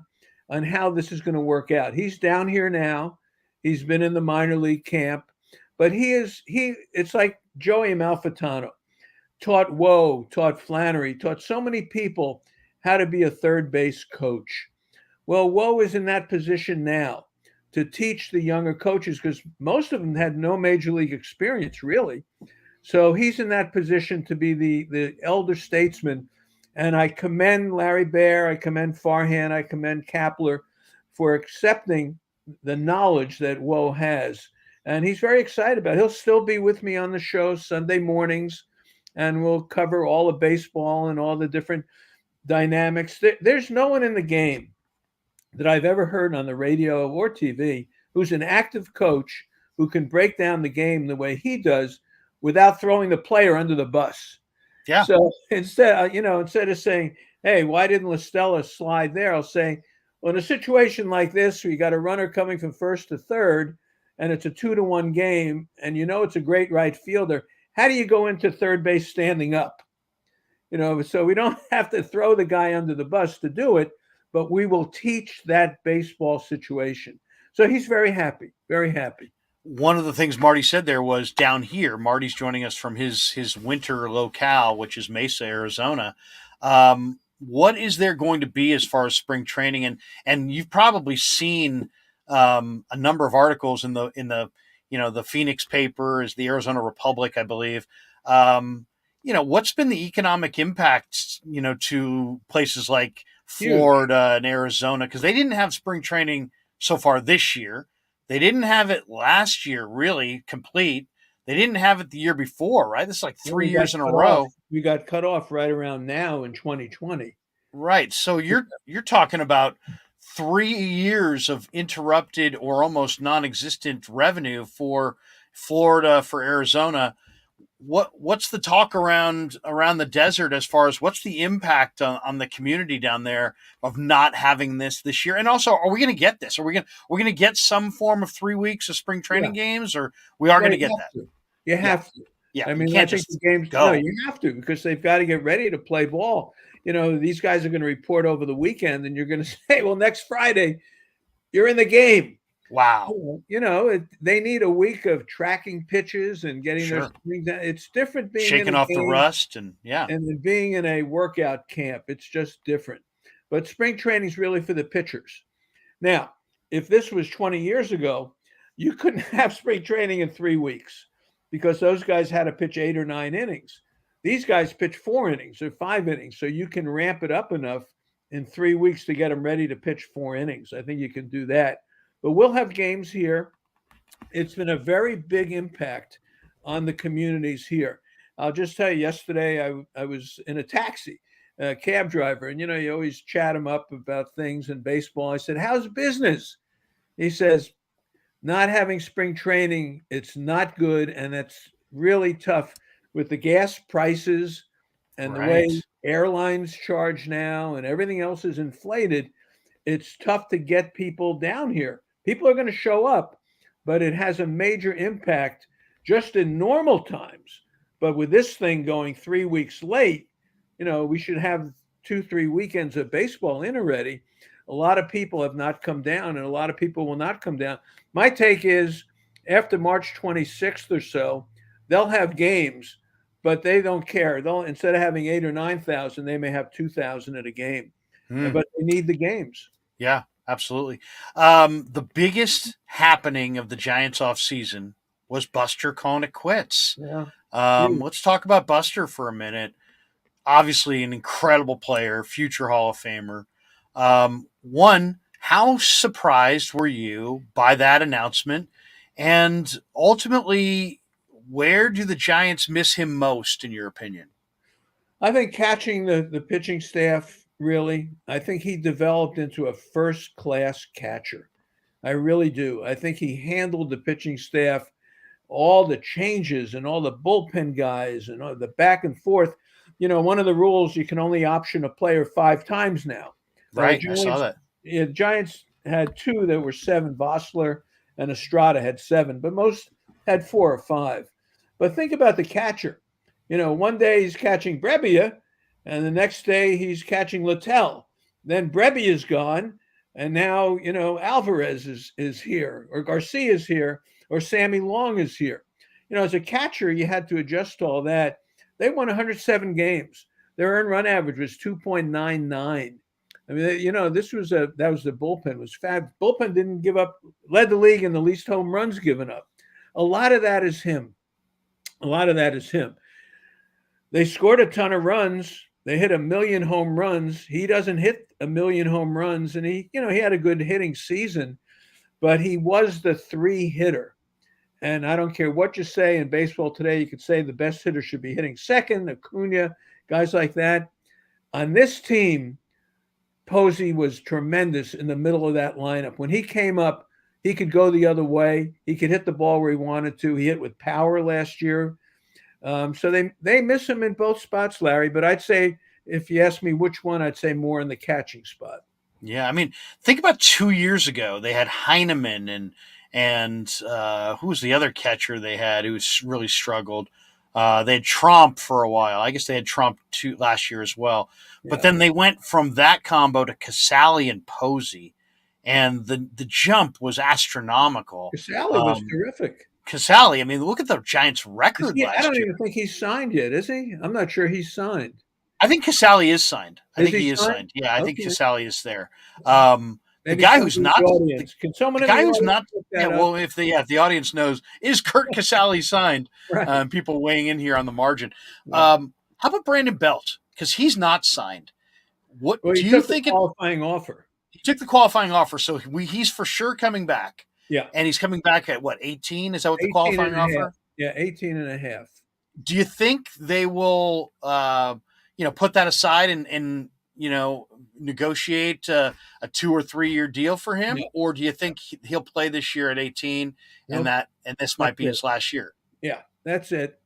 on how this is going to work out. He's down here now. He's been in the minor league camp, but it's like Joey Malfitano taught Flannery, taught so many people how to be a third base coach. Well, Woe is in that position now to teach the younger coaches, because most of them had no major league experience, really. So he's in that position to be the elder statesman. And I commend Larry Baer, I commend Farhan, I commend Kepler for accepting the knowledge that Woe has. And he's very excited about it. He'll still be with me on the show Sunday mornings, and we'll cover all of baseball and all the different dynamics. There's no one in the game that I've ever heard on the radio or TV who's an active coach who can break down the game the way he does without throwing the player under the bus. Yeah. So instead of saying, hey, why didn't LaStella slide there? I'll say, well, in a situation like this, where you got a runner coming from first to third, and it's a 2-1 game, and it's a great right fielder, how do you go into third base standing up? So we don't have to throw the guy under the bus to do it, but we will teach that baseball situation. So he's very happy, very happy. One of the things Marty said there was down here. Marty's joining us from his winter locale, which is Mesa, Arizona. What is there going to be as far as spring training? And you've probably seen a number of articles in the the Phoenix paper, is the Arizona Republic, I believe. What's been the economic impact to places like Florida and Arizona, because they didn't have spring training so far this year. They didn't have it last year, really complete. They didn't have it the year before, right? This is like 3 years in a row. We got cut off right around now in 2020. Right. So you're talking about 3 years of interrupted or almost non-existent revenue for Florida, for Arizona. What's the talk around the desert as far as what's the impact on the community down there of not having this year? And also, are we going to get this? We're going to get some form of 3 weeks of spring training games, or we are going to get that? You have to. Yeah, I mean, you can't I think just the games. go. No, you have to, because they've got to get ready to play ball. These guys are going to report over the weekend, and you're going to say, well, next Friday, you're in the game. Wow. They need a week of tracking pitches and getting Sure. their down. It's different being shaking in a off game the rust and then being in a workout camp. It's just different. But spring training is really for the pitchers. Now, if this was 20 years ago, you couldn't have spring training in 3 weeks, because those guys had to pitch 8 or 9 innings. These guys pitch 4 innings or 5 innings, so you can ramp it up enough in 3 weeks to get them ready to pitch 4 innings. I think you can do that. But we'll have games here. It's been a very big impact on the communities here. I'll just tell you, yesterday I was in a taxi, a cab driver, and you always chat him up about things in baseball. I said, how's business? He says, not having spring training, it's not good, and it's really tough with the gas prices and the way airlines charge now, and everything else is inflated. It's tough to get people down here. People are going to show up, but it has a major impact just in normal times. But with this thing going 3 weeks late, we should have 2-3 weekends of baseball in already. A lot of people have not come down, and a lot of people will not come down. My take is, after March 26th or so, they'll have games, but they don't care. They'll, instead of having 8,000 or 9,000, they may have 2,000 at a game. But they need the games. Yeah, absolutely. The biggest happening of the Giants off season was Buster calling it quits. Yeah. Let's talk about Buster for a minute. Obviously an incredible player, future Hall of Famer. One, How surprised were you by that announcement? And ultimately, where do the Giants miss him most, in your opinion? I think catching the pitching staff, really, I think he developed into a first class catcher. I really do. I think he handled the pitching staff, all the changes and all the bullpen guys and all the back and forth. One of the rules, you can only option a player 5 times now. Now the Right, I saw Giants, that. Giants had two that were seven. Vossler and Estrada had seven, but most had 4 or 5. But think about the catcher. One day he's catching Brebbia, and the next day he's catching Littell. Then Brebbia is gone, and now Alvarez is here, or Garcia is here, or Sammy Long is here. As a catcher, you had to adjust to all that. They won 107 games. Their earned run average was 2.99. I mean, that was the bullpen was fab. Bullpen didn't give up, led the league in the least home runs given up. A lot of that is him. A lot of that is him. They scored a ton of runs. They hit 1,000,000 home runs. He doesn't hit 1,000,000 home runs, and he had a good hitting season, but he was the 3 hitter. And I don't care what you say in baseball today, you could say the best hitter should be hitting second, Acuna, guys like that. On this team, Posey was tremendous in the middle of that lineup. When he came up, he could go the other way. He could hit the ball where he wanted to. He hit with power last year. So they miss him in both spots, Larry. But I'd say, if you ask me which one, I'd say more in the catching spot. Yeah, I mean, think about 2 years ago. They had Heineman and who was the other catcher they had who really struggled? They had Trump for a while. I guess they had Trump last year as well. But then they went from that combo to Casali and Posey, and the jump was astronomical. Casali was terrific. Casali, I mean, look at the Giants' record last year. I don't even think he's signed yet, is he? I'm not sure he's signed. I think Casali is signed. I think he is signed. Yeah, I think Casali is there. The guy who's not, can someone the guy who's not, yeah, well, if the audience knows, is Kurt Casali signed? Right. People weighing in here on the margin. How about Brandon Belt? Because he's not signed. What do you think? Qualifying offer. He took the qualifying offer, so he's for sure coming back. Yeah, and he's coming back at what, 18? Is that what the qualifying offer? Yeah, 18 and a half. Do you think they will, put that aside and negotiate a 2 or 3 year deal for him, or do you think he'll play this year at 18 and this might be his last year? Yeah, that's it.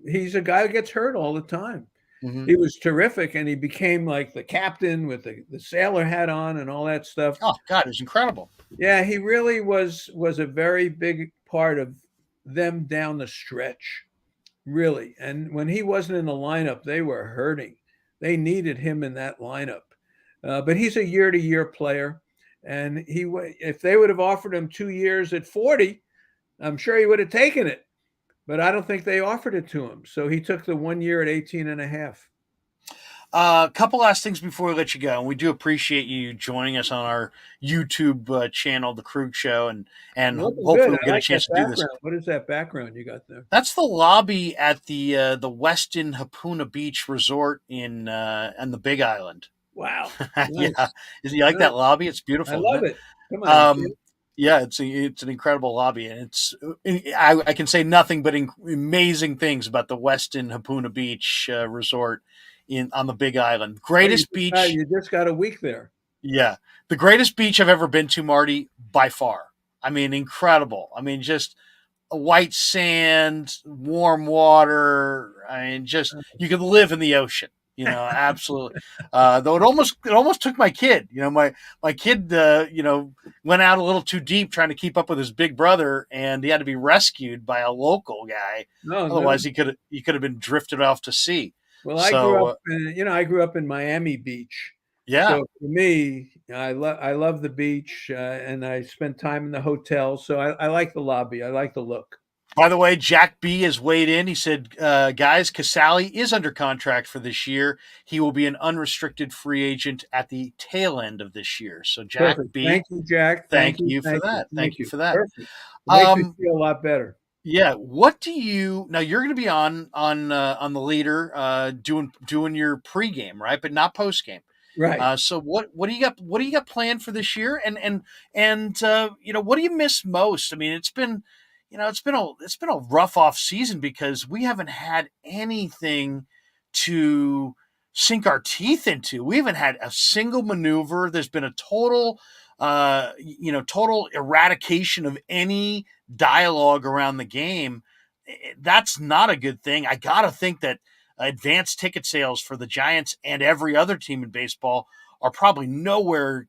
He's a guy who gets hurt all the time. Mm-hmm. He was terrific, and he became like the captain with the sailor hat on and all that stuff. Oh God, it was incredible. Yeah, he really was a very big part of them down the stretch, really. And when he wasn't in the lineup, they were hurting. They needed him in that lineup. But he's a year-to-year player, and if they would have offered him 2 years at 40, I'm sure he would have taken it. But I don't think they offered it to him. So he took the 1 year at 18 and a half. A couple last things before we let you go, and we do appreciate you joining us on our YouTube channel, The Krueg Show, and hopefully we'll get a chance to do this. What is that background you got there? That's the lobby at the Westin Hapuna Beach Resort on the Big Island. Wow! Nice. Yeah, you like that lobby? It's beautiful. I love it. Come on. Yeah, it's an incredible lobby, and I can say nothing but amazing things about the Westin Hapuna Beach Resort on the Big Island. Greatest beach. You just got a week there. Yeah, the greatest beach I've ever been to, Marty, by far. I mean, incredible. I mean, just white sand, warm water. I mean, just you could live in the ocean. Absolutely. Though it almost took my kid. My kid, went out a little too deep trying to keep up with his big brother, and he had to be rescued by a local guy. Otherwise, he could have been drifted off to sea. Well, I grew up in Miami Beach. Yeah. So for me, I love the beach, and I spent time in the hotel. So I like the lobby. I like the look. By the way, Jack B has weighed in. He said, guys, Casali is under contract for this year. He will be an unrestricted free agent at the tail end of this year. So, Jack B. Thank you, Jack. Thank you for that. Thank you for that. Perfect. It makes me feel a lot better. Yeah. What do you now? You're going to be on the leader doing your pregame, right? But not postgame. Right. So what do you got? What do you got planned for this year? And what do you miss most? I mean, it's been a rough off season because we haven't had anything to sink our teeth into. We haven't had a single maneuver. There's been a total eradication of any dialogue around the game. That's not a good thing. I gotta think that advanced ticket sales for the Giants and every other team in baseball are probably nowhere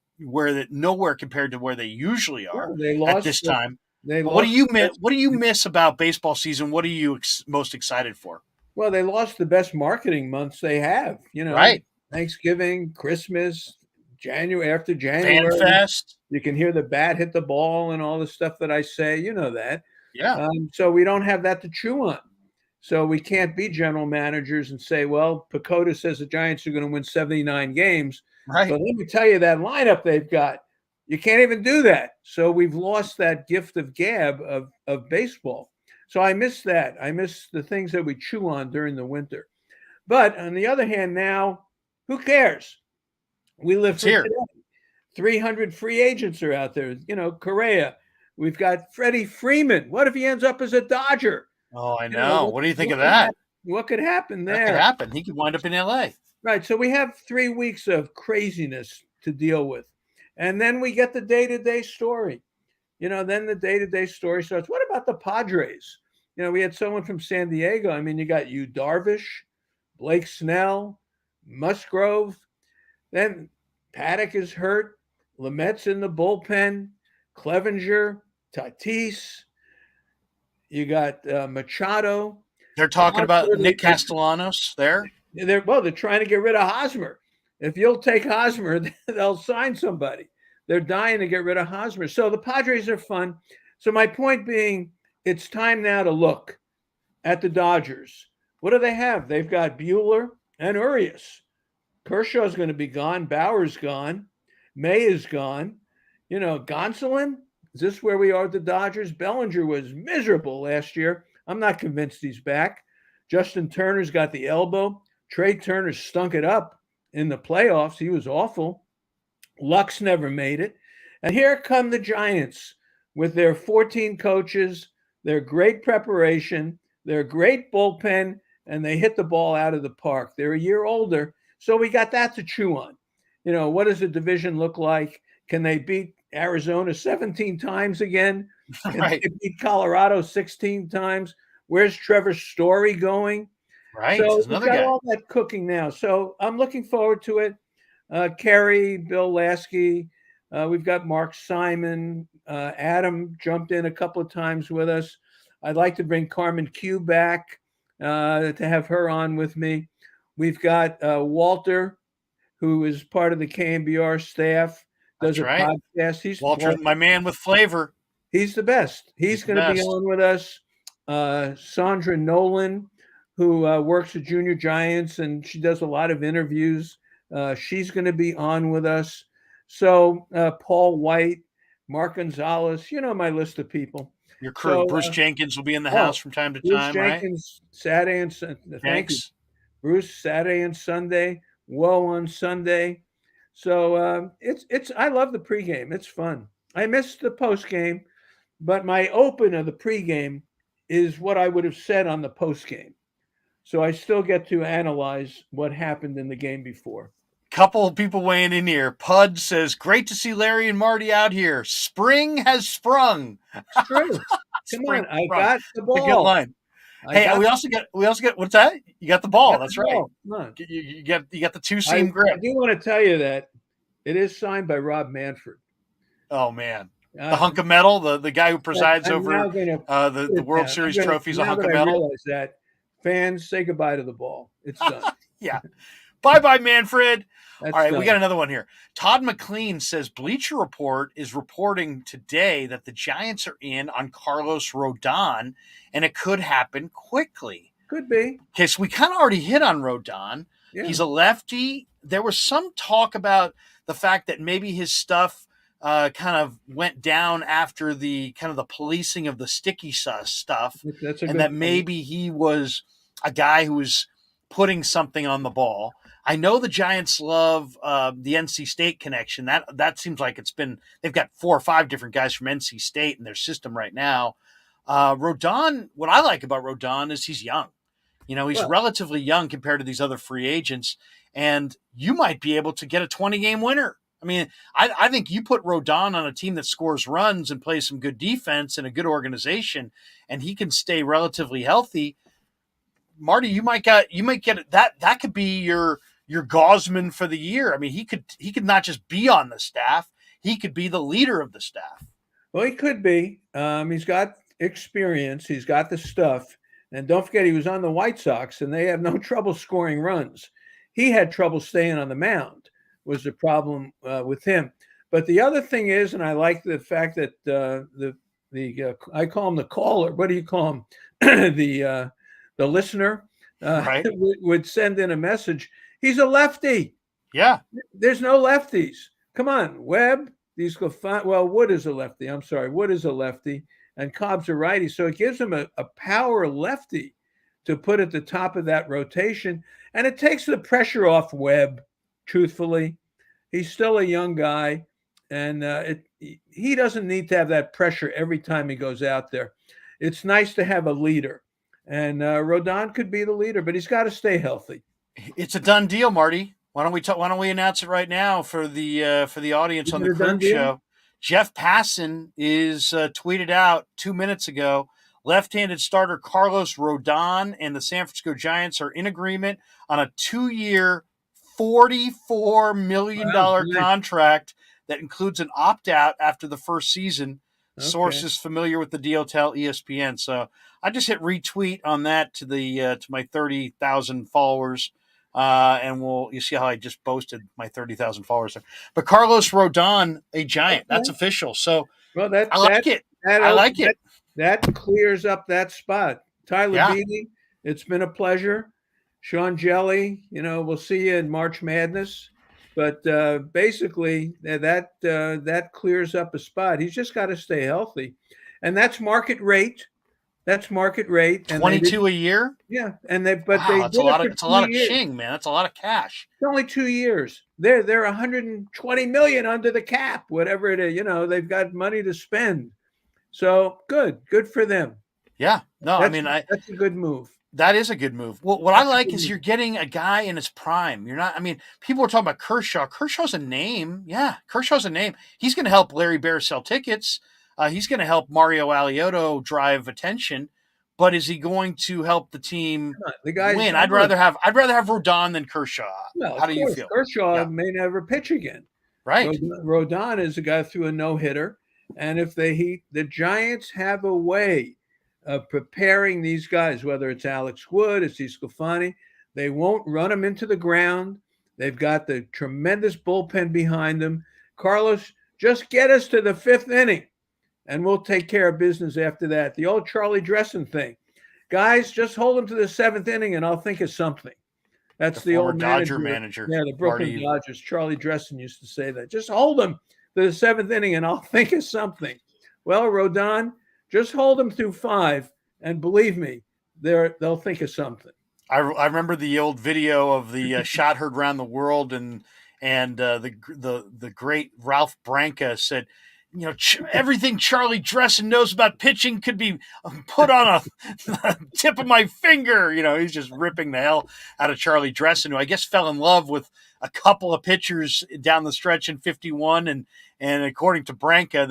compared to where they usually are Well, they at lost. this time. They But what do lost. you miss? What do you miss about baseball season? What are you most excited for? Well, they lost the best marketing months they have. Right, Thanksgiving, Christmas, January. After Fan January, Fest. you can hear the bat hit the ball and all the stuff that I say. You know that. Yeah, So we don't have that to chew on. So we can't be general managers and say, well, Pacoda says the Giants are going to win 79 games. right. But let me tell you, that lineup they've got, you can't even do that. So we've lost that gift of gab of baseball. So I miss that. I miss the things that we chew on during the winter. But on the other hand, now, who cares? We live It's for here. today. 300 free agents are out there. Correa. We've got Freddie Freeman. What if he ends up as a Dodger? Oh, I You know, know. what, What do you think what of could that? happen? What could happen That could there? happen. He could wind up in L.A. Right. So we have 3 weeks of craziness to deal with. And then we get the day-to-day story. Then the day-to-day story starts. What about the Padres? We had someone from San Diego. I mean, you got Yu Darvish, Blake Snell, Musgrove. Then Paddock is hurt. Lamette's in the bullpen. Clevenger, Tatis. You got Machado. They're talking about Hosmer, Nick Castellanos there. they're trying to get rid of Hosmer. If you'll take Hosmer, they'll sign somebody. They're dying to get rid of Hosmer. So the Padres are fun. So my point being, it's time now to look at the Dodgers. What do they have? They've got Bueller and Urias. Kershaw's going to be gone. Bauer's gone. May is gone. Gonsolin, is this where we are at the Dodgers? Bellinger was miserable last year. I'm not convinced he's back. Justin Turner's got the elbow. Trey Turner stunk it up in the playoffs. He was awful. Lux never made it. And here come the Giants with their 14 coaches, their great preparation, their great bullpen, and they hit the ball out of the park. They're a year older, so we got that to chew on. What does the division look like? Can they beat Arizona 17 times again? Can Right, they beat Colorado 16 times? Where's Trevor Story going? right. So There's we've another got guy. all that cooking now. So I'm looking forward to it. Kerry, Bill Lasky, we've got Mark Simon. Adam jumped in a couple of times with us. I'd like to bring Carmen Q back to have her on with me. We've got Walter, who is part of the KMBR staff, does That's a right. podcast. Walter, my man with flavor. He's the best. He's He's the going to be best. on with us. Sandra Nolan, who works at Junior Giants, and she does a lot of interviews. She's going to be on with us. So Paul White, Mark Gonzalez, my list of people. Your crew. So, Bruce Jenkins will be in the oh, house from time to Bruce time, right? Jenkins, Saturday and thank you, Thanks. Bruce, Saturday and Sunday. Whoa on Sunday. So it's. I love the pregame. It's fun. I miss the postgame, but my open of the pregame is what I would have said on the postgame. So I still get to analyze what happened in the game before. Couple of people weighing in here. Pud says, "Great to see Larry and Marty out here. Spring has sprung." It's true. Come Spring on, I sprung. got the It's a good ball. line. I Hey, got we also get what's that? You got the ball. the That's right. ball. Come on. You got the two I seam grip. do want to tell you that it is signed by Rob Manfred. Oh man, the Uh, hunk of metal, the guy who presides I'm now over going to the World Series trophies, a now hunk that of I metal. realize that, fans, say goodbye to the ball. It's done. Yeah. Bye bye, Manfred. That's All right, we done. got another one here. Todd McLean says Bleacher Report is reporting today that the Giants are in on Carlos Rodon, and it could happen quickly. Could be. Okay, so we kind of already hit on Rodon. Yeah. He's a lefty. There was some talk about the fact that maybe his stuff kind of went down after the kind of the policing of the sticky stuff, That's a and good that point. maybe he was a guy who was putting something on the ball. I know the Giants love the NC State connection. That seems like they've got 4 or 5 different guys from NC State in their system right now. Rodon, what I like about Rodon is he's young. He's relatively young compared to these other free agents, and you might be able to get a 20-game winner. I mean, I think you put Rodon on a team that scores runs and plays some good defense and a good organization, and he can stay relatively healthy. Marty, you might get that. That could be your Gaussman for the year. I mean, he could not just be on the staff; he could be the leader of the staff. Well, he could be. He's got experience. He's got the stuff. And don't forget, he was on the White Sox, and they have no trouble scoring runs. He had trouble staying on the mound, was the problem with him. But the other thing is, and I like the fact that I call him the caller. What do you call him? The listener Right. would send in a message. He's a lefty. Yeah. There's no lefties. Come on, Webb. These go fine. Well, Wood is a lefty. I'm sorry. Wood is a lefty. And Cobb's a righty. So it gives him a power lefty to put at the top of that rotation. And it takes the pressure off Webb, truthfully. He's still a young guy. And he doesn't need to have that pressure every time he goes out there. It's nice to have a leader. And Rodon could be the leader, but he's got to stay healthy. It's a done deal, Marty. Why don't we announce it right now for the audience on the Krueg show? Jeff Passan is tweeted out 2 minutes ago. Left-handed starter Carlos Rodon and the San Francisco Giants are in agreement on a 2-year, $44 million contract that includes an opt-out after the first season. Okay. Sources familiar with the deal tell ESPN. So I just hit retweet on that to my 30,000 followers. And you see how I just boasted my 30,000 followers there. But Carlos Rodon, a Giant, that's official. So I like it. I like it. That clears up that spot. Tyler Beatty, it's been a pleasure. Sean Jelly, we'll see you in March Madness. But basically, that clears up a spot. He's just got to stay healthy. And that's market rate. That's market rate. 22 a year? Yeah. And it's a lot of ching, man. That's a lot of cash. It's only 2 years. They're $120 million under the cap, whatever it is. They've got money to spend. So good for them. Yeah. No, that's a good move. That is a good move. Well, what I like is you're getting a guy in his prime. People are talking about Kershaw. Kershaw's a name. Yeah, Kershaw's a name. He's going to help Larry Bear sell tickets. He's going to help Mario Alioto drive attention. But is he going to help the team win? I'd rather have Rodon than Kershaw. No, how do you feel? Kershaw may never pitch again. Right. Rodon is a guy through a no-hitter. And if the Giants have a way of preparing these guys, whether it's Alex Wood, it's Sclafani, they won't run them into the ground. They've got the tremendous bullpen behind them. Carlos, just get us to the 5th inning, and we'll take care of business after that. The old Charlie Dressen thing. Guys, just hold them to the 7th inning, and I'll think of something. That's the old Dodger manager. Yeah, the Brooklyn Dodgers. Charlie Dressen used to say that. Just hold them to the 7th inning, and I'll think of something. Well, Rodon, just hold them through 5, and believe me, they'll think of something. I remember the old video of the shot heard around the world, and the great Ralph Branca said, everything Charlie Dressen knows about pitching could be put on a tip of my finger. He's just ripping the hell out of Charlie Dressen, who I guess fell in love with a couple of pitchers down the stretch in 51. And according to Branca,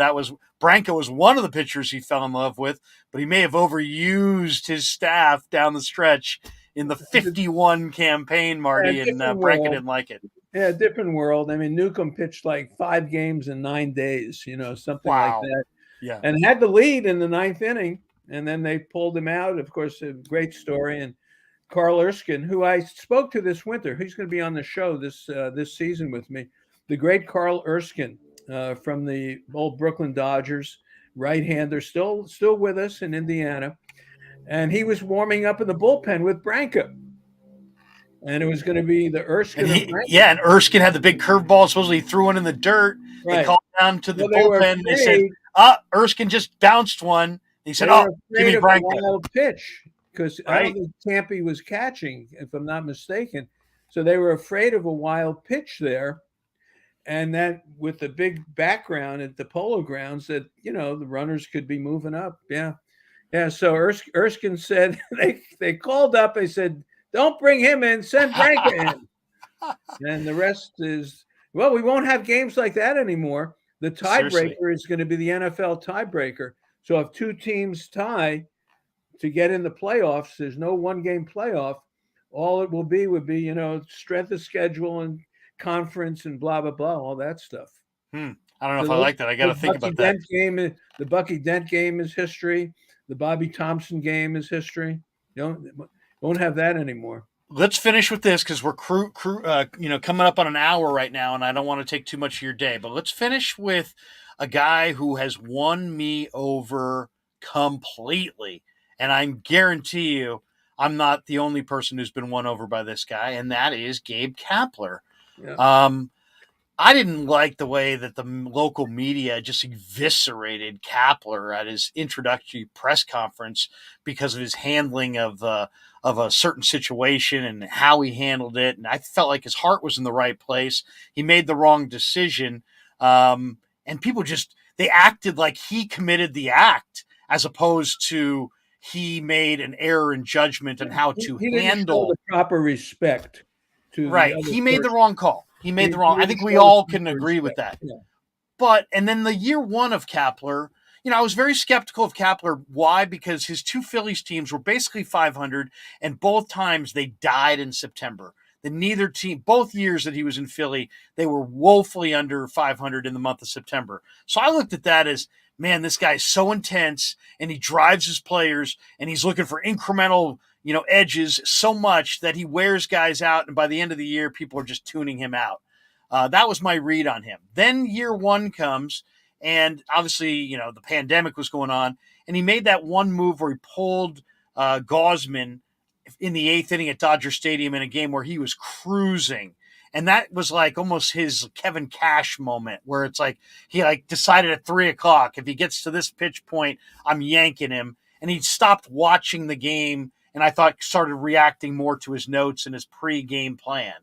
Branca was one of the pitchers he fell in love with, but he may have overused his staff down the stretch in the 51 campaign, Marty, and Branca didn't like it. Yeah, different world. Newcomb pitched like 5 games in 9 days, something like that. Yeah. And had the lead in the 9th inning, and then they pulled him out. Of course, a great story. And Carl Erskine, who I spoke to this winter, he's going to be on the show this season with me. The great Carl Erskine from the old Brooklyn Dodgers, right-hander, still with us in Indiana. And he was warming up in the bullpen with Branca. And it was going to be the Erskine. And Erskine had the big curveball. Supposedly he threw one in the dirt. Right. They called down to the bullpen. They said, Erskine just bounced one. He said, give me Branca. Wild pitch. Because I don't think Campy was catching, if I'm not mistaken. So they were afraid of a wild pitch there. And that with the big background at the Polo Grounds, that the runners could be moving up. Yeah, yeah. So Erskine said they called up. They said, "Don't bring him in. Send Branca in." And the rest is, well, we won't have games like that anymore. The Seriously. tiebreaker is going to be the NFL tiebreaker. So if two teams tie to get in the playoffs, there's no one game playoff. All it will be would be, strength of schedule and conference and blah, blah, blah, all that stuff. I don't know So if I like that. I got to think about that. The Bucky Dent game is history. The Bobby Thompson game is history. Won't have that anymore. Let's finish with this because we're coming up on an hour right now, and I don't want to take too much of your day. But let's finish with a guy who has won me over completely, and I guarantee you, I'm not the only person who's been won over by this guy, and that is Gabe Kepler. Yeah. I didn't like the way that the local media just eviscerated Kepler at his introductory press conference because of his handling of a certain situation and how he handled it. And I felt like his heart was in the right place. He made the wrong decision. And people they acted like he committed the act as opposed to he made an error in judgment and how to he handle didn't show the proper respect to right. the other He made the person. wrong call. He made the wrong. I think we all can agree with that. Yeah. But and then the year one of Kepler, I was very skeptical of Kepler. Why? Because his two Phillies teams were basically 500, and both times they died in September. Neither team, both years that he was in Philly, they were woefully under 500 in the month of September. So I looked at that as, man, this guy is so intense, and he drives his players, and he's looking for incremental edges so much that he wears guys out. And by the end of the year, people are just tuning him out. That was my read on him. Then year one comes, and obviously, the pandemic was going on, and he made that one move where he pulled Gausman in the eighth inning at Dodger Stadium in a game where he was cruising. And that was like almost his Kevin Cash moment where it's like he decided at 3:00, if he gets to this pitch point, I'm yanking him. And he stopped watching the game, and I thought started reacting more to his notes and his pre-game plan.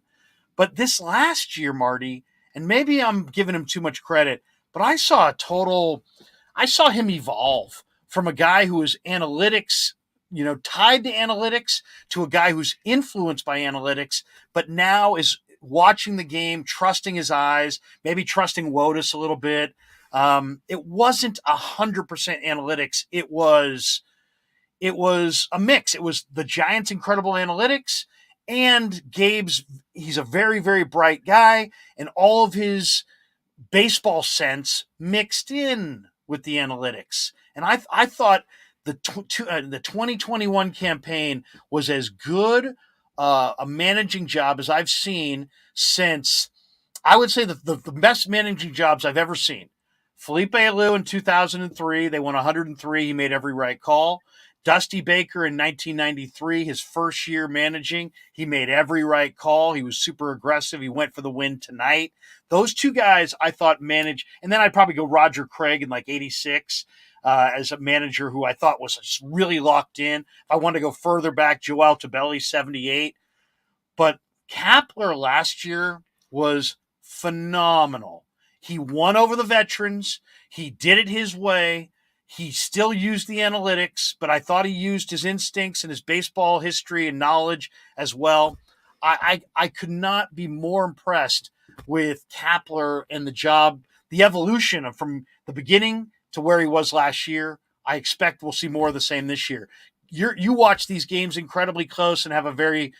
But this last year, Marty, and maybe I'm giving him too much credit, but I saw him evolve from a guy who was analytics, tied to analytics, to a guy who's influenced by analytics, but now is watching the game, trusting his eyes, maybe trusting Wotus a little bit. It wasn't 100% analytics. It was a mix. It was the Giants' incredible analytics and he's a very, very bright guy, and all of his baseball sense mixed in with the analytics. And I thought the 2021 campaign was as good a managing job as I've seen since, I would say, the best managing jobs I've ever seen. Felipe Alou in 2003, they won 103. He made every right call. Dusty Baker in 1993, his first year managing, he made every right call. He was super aggressive. He went for the win tonight. Those two guys I thought managed, and then I'd probably go Roger Craig in 86 as a manager who I thought was just really locked in. If I wanted to go further back, Joel Tabelli, 78. But Kepler last year was phenomenal. He won over the veterans. He did it his way. He still used the analytics, but I thought he used his instincts and his baseball history and knowledge as well. I could not be more impressed with Kepler and the job, the evolution from the beginning to where he was last year. I expect we'll see more of the same this year. You watch these games incredibly close and have a very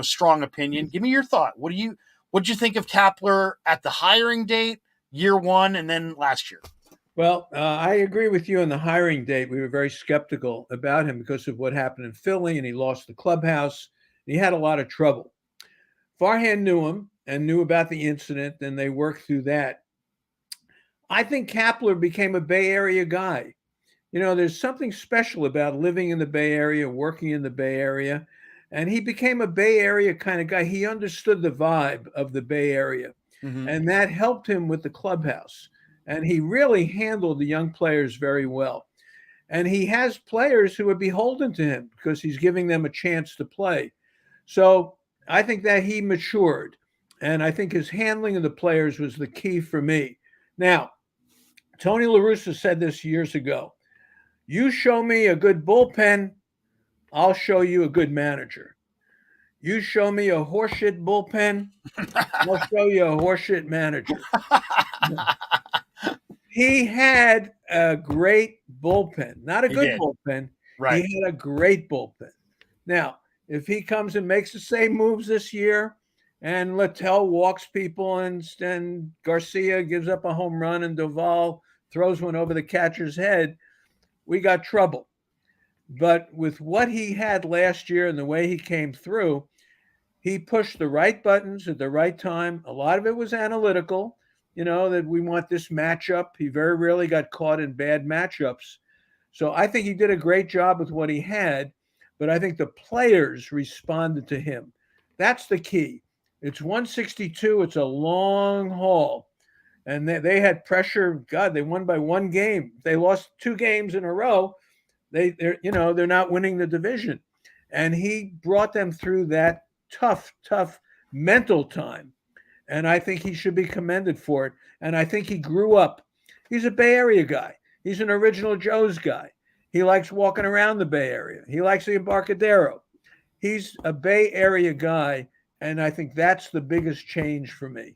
strong opinion. Give me your thought. What'd you think of Kepler at the hiring date, year one, and then last year? Well, I agree with you on the hiring date. We were very skeptical about him because of what happened in Philly, and he lost the clubhouse. He had a lot of trouble. Farhan knew him and knew about the incident, and they worked through that. I think Kepler became a Bay Area guy. There's something special about living in the Bay Area, working in the Bay Area, and he became a Bay Area kind of guy. He understood the vibe of the Bay Area, and that helped him with the clubhouse. And he really handled the young players very well. And he has players who are beholden to him because he's giving them a chance to play. So I think that he matured, and I think his handling of the players was the key for me. Now, Tony La Russa said this years ago. You show me a good bullpen, I'll show you a good manager. You show me a horseshit bullpen, I'll show you a horseshit manager. He had a great bullpen, not a He good did. bullpen. Right. He had a great bullpen. Now, if he comes and makes the same moves this year, and Littell walks people, and Garcia gives up a home run, and Doval throws one over the catcher's head, we got trouble. But with what he had last year and the way he came through, he pushed the right buttons at the right time. A lot of it was analytical, that we want this matchup. He very rarely got caught in bad matchups. So I think he did a great job with what he had, but I think the players responded to him. That's the key. It's 162. It's a long haul. And they had pressure. God, they won by one game. They lost 2 games in a row. They're not winning the division. And he brought them through that tough mental time. And I think he should be commended for it. And I think he grew up. He's a Bay Area guy. He's an original Joe's guy. He likes walking around the Bay Area. He likes the Embarcadero. He's a Bay Area guy. And I think that's the biggest change for me.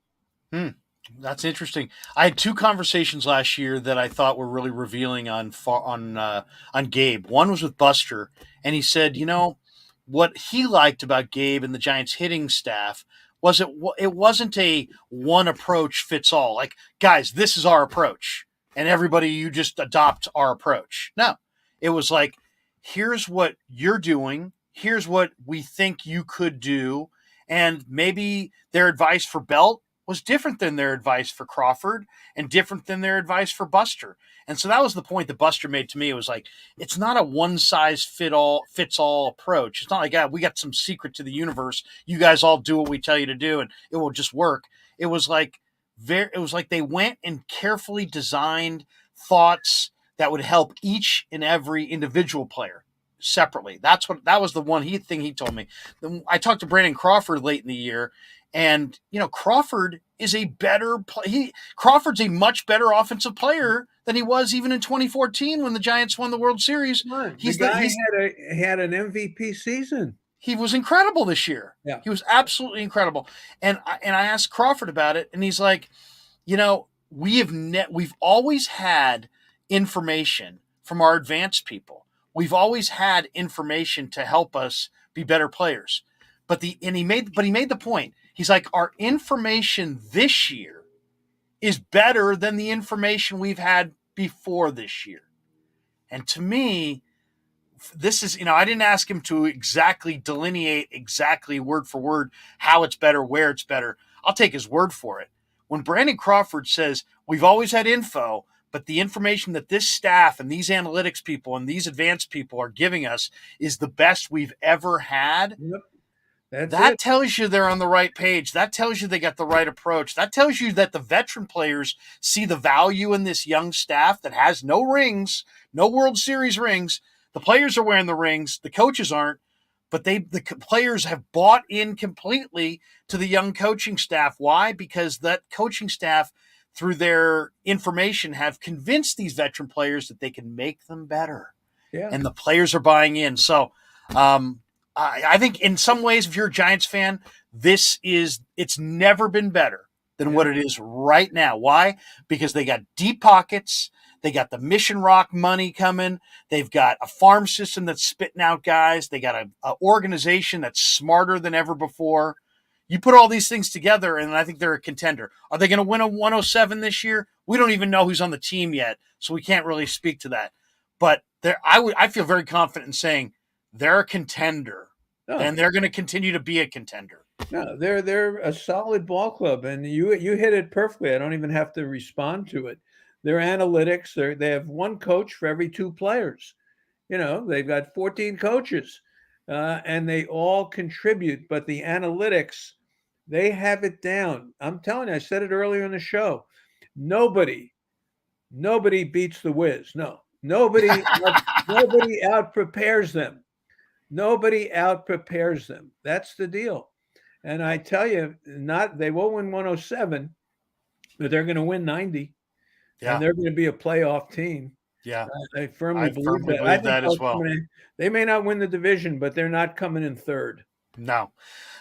That's interesting. I had 2 conversations last year that I thought were really revealing on Gabe. One was with Buster, and he said, what he liked about Gabe and the Giants hitting staff was it wasn't a one approach fits all. Like, guys, this is our approach, and everybody, you just adopt our approach. No, it was like, here's what you're doing. Here's what we think you could do, and maybe their advice for Belt was different than their advice for Crawford and different than their advice for Buster. And so that was the point that Buster made to me. It was like, it's not a one size fits all approach. It's not like, we got some secret to the universe. You guys all do what we tell you to do and it will just work. It was like they went and carefully designed thoughts that would help each and every individual player separately. That was the one thing he told me. I talked to Brandon Crawford late in the year. And, Crawford is a better Crawford's a much better offensive player than he was even in 2014 when the Giants won the World Series. The guy had an MVP season. He was incredible this year. Yeah. He was absolutely incredible. And I asked Crawford about it, and he's like, we've always had information from our advanced people. We've always had information to help us be better players. But he made the point. He's like, our information this year is better than the information we've had before this year. And to me, this is, I didn't ask him to exactly delineate exactly word for word how it's better, where it's better. I'll take his word for it. When Brandon Crawford says, we've always had info, but the information that this staff and these analytics people and these advanced people are giving us is the best we've ever had. Yep. That tells you they're on the right page. That tells you they got the right approach. That tells you that the veteran players see the value in this young staff that has no rings, no World Series rings. The players are wearing the rings. The coaches aren't. But the players have bought in completely to the young coaching staff. Why? Because that coaching staff, through their information, have convinced these veteran players that they can make them better. Yeah. And the players are buying in. So, I think in some ways, if you're a Giants fan, it's never been better than what it is right now. Why? Because they got deep pockets. They got the Mission Rock money coming. They've got a farm system that's spitting out guys. They got an organization that's smarter than ever before. You put all these things together, and I think they're a contender. Are they going to win a 107 this year? We don't even know who's on the team yet, so we can't really speak to that. But I feel very confident in saying they're a contender, and they're going to continue to be a contender. No, they're a solid ball club, and you hit it perfectly. I don't even have to respond to it. Their analytics, they have one coach for every 2 players. They've got 14 coaches, and they all contribute. But the analytics, they have it down. I'm telling you, I said it earlier in the show. Nobody beats the Wiz. No, nobody out prepares them. Nobody out prepares them. That's the deal. And I tell you, they will win 107, but they're going to win 90, Yeah. and they're going to be a playoff team. Yeah. I firmly believe that. I believe think that as well. they may not win the division, but they're not coming in third. No.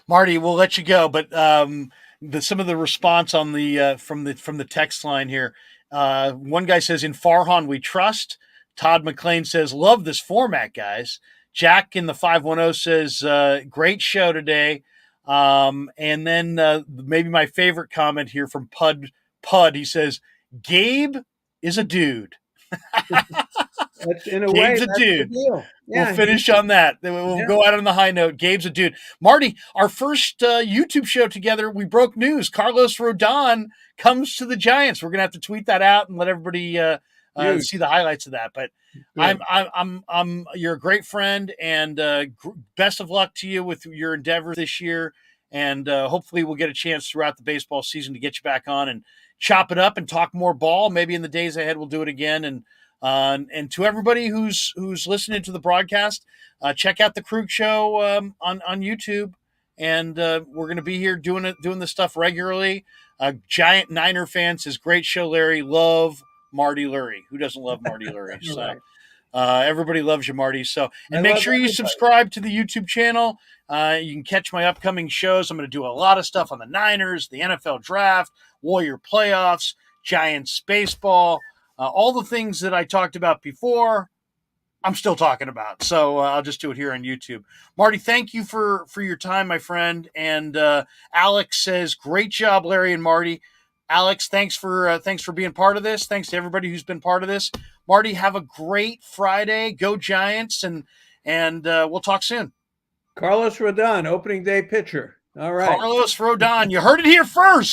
Marty, we'll let you go, but some of the response on the from the text line here. One guy says, "In Farhan we trust." Todd McLean says, "Love this format, guys." Jack in the 510 says, "Great show today." And then maybe my favorite comment here from Pud. He says, "Gabe is a dude." That's in a Gabe's way, a that's dude. the deal. Yeah, we'll finish on that. We'll go out on the high note. Gabe's a dude. Marty, our first YouTube show together, we broke news. Carlos Rodon comes to the Giants. We're gonna have to tweet that out and let everybody see the highlights of that. But I'm you're a great friend, and best of luck to you with your endeavors this year. And hopefully we'll get a chance throughout the baseball season to get you back on and chop it up and talk more ball. Maybe in the days ahead we'll do it again. And to everybody who's listening to the broadcast, check out the Krueg Show on YouTube, and we're going to be here doing this stuff regularly. Giant Niner fan says, "Great show, Larry. Love Marty Lurie." Who doesn't love Marty Lurie? So everybody loves you, Marty. So and make sure you subscribe to the YouTube channel. You can catch my upcoming shows. I'm going to do a lot of stuff on the Niners, the NFL draft, Warrior playoffs, Giants baseball. All the things that I talked about before, I'm still talking about. So I'll just do it here on YouTube. Marty, thank you for your time, my friend. And Alex says, "Great job, Larry and Marty." Alex, thanks for being part of this. Thanks to everybody who's been part of this. Marty, have a great Friday. Go Giants, and we'll talk soon. Carlos Rodon, opening day pitcher. All right. Carlos Rodon. You heard it here first.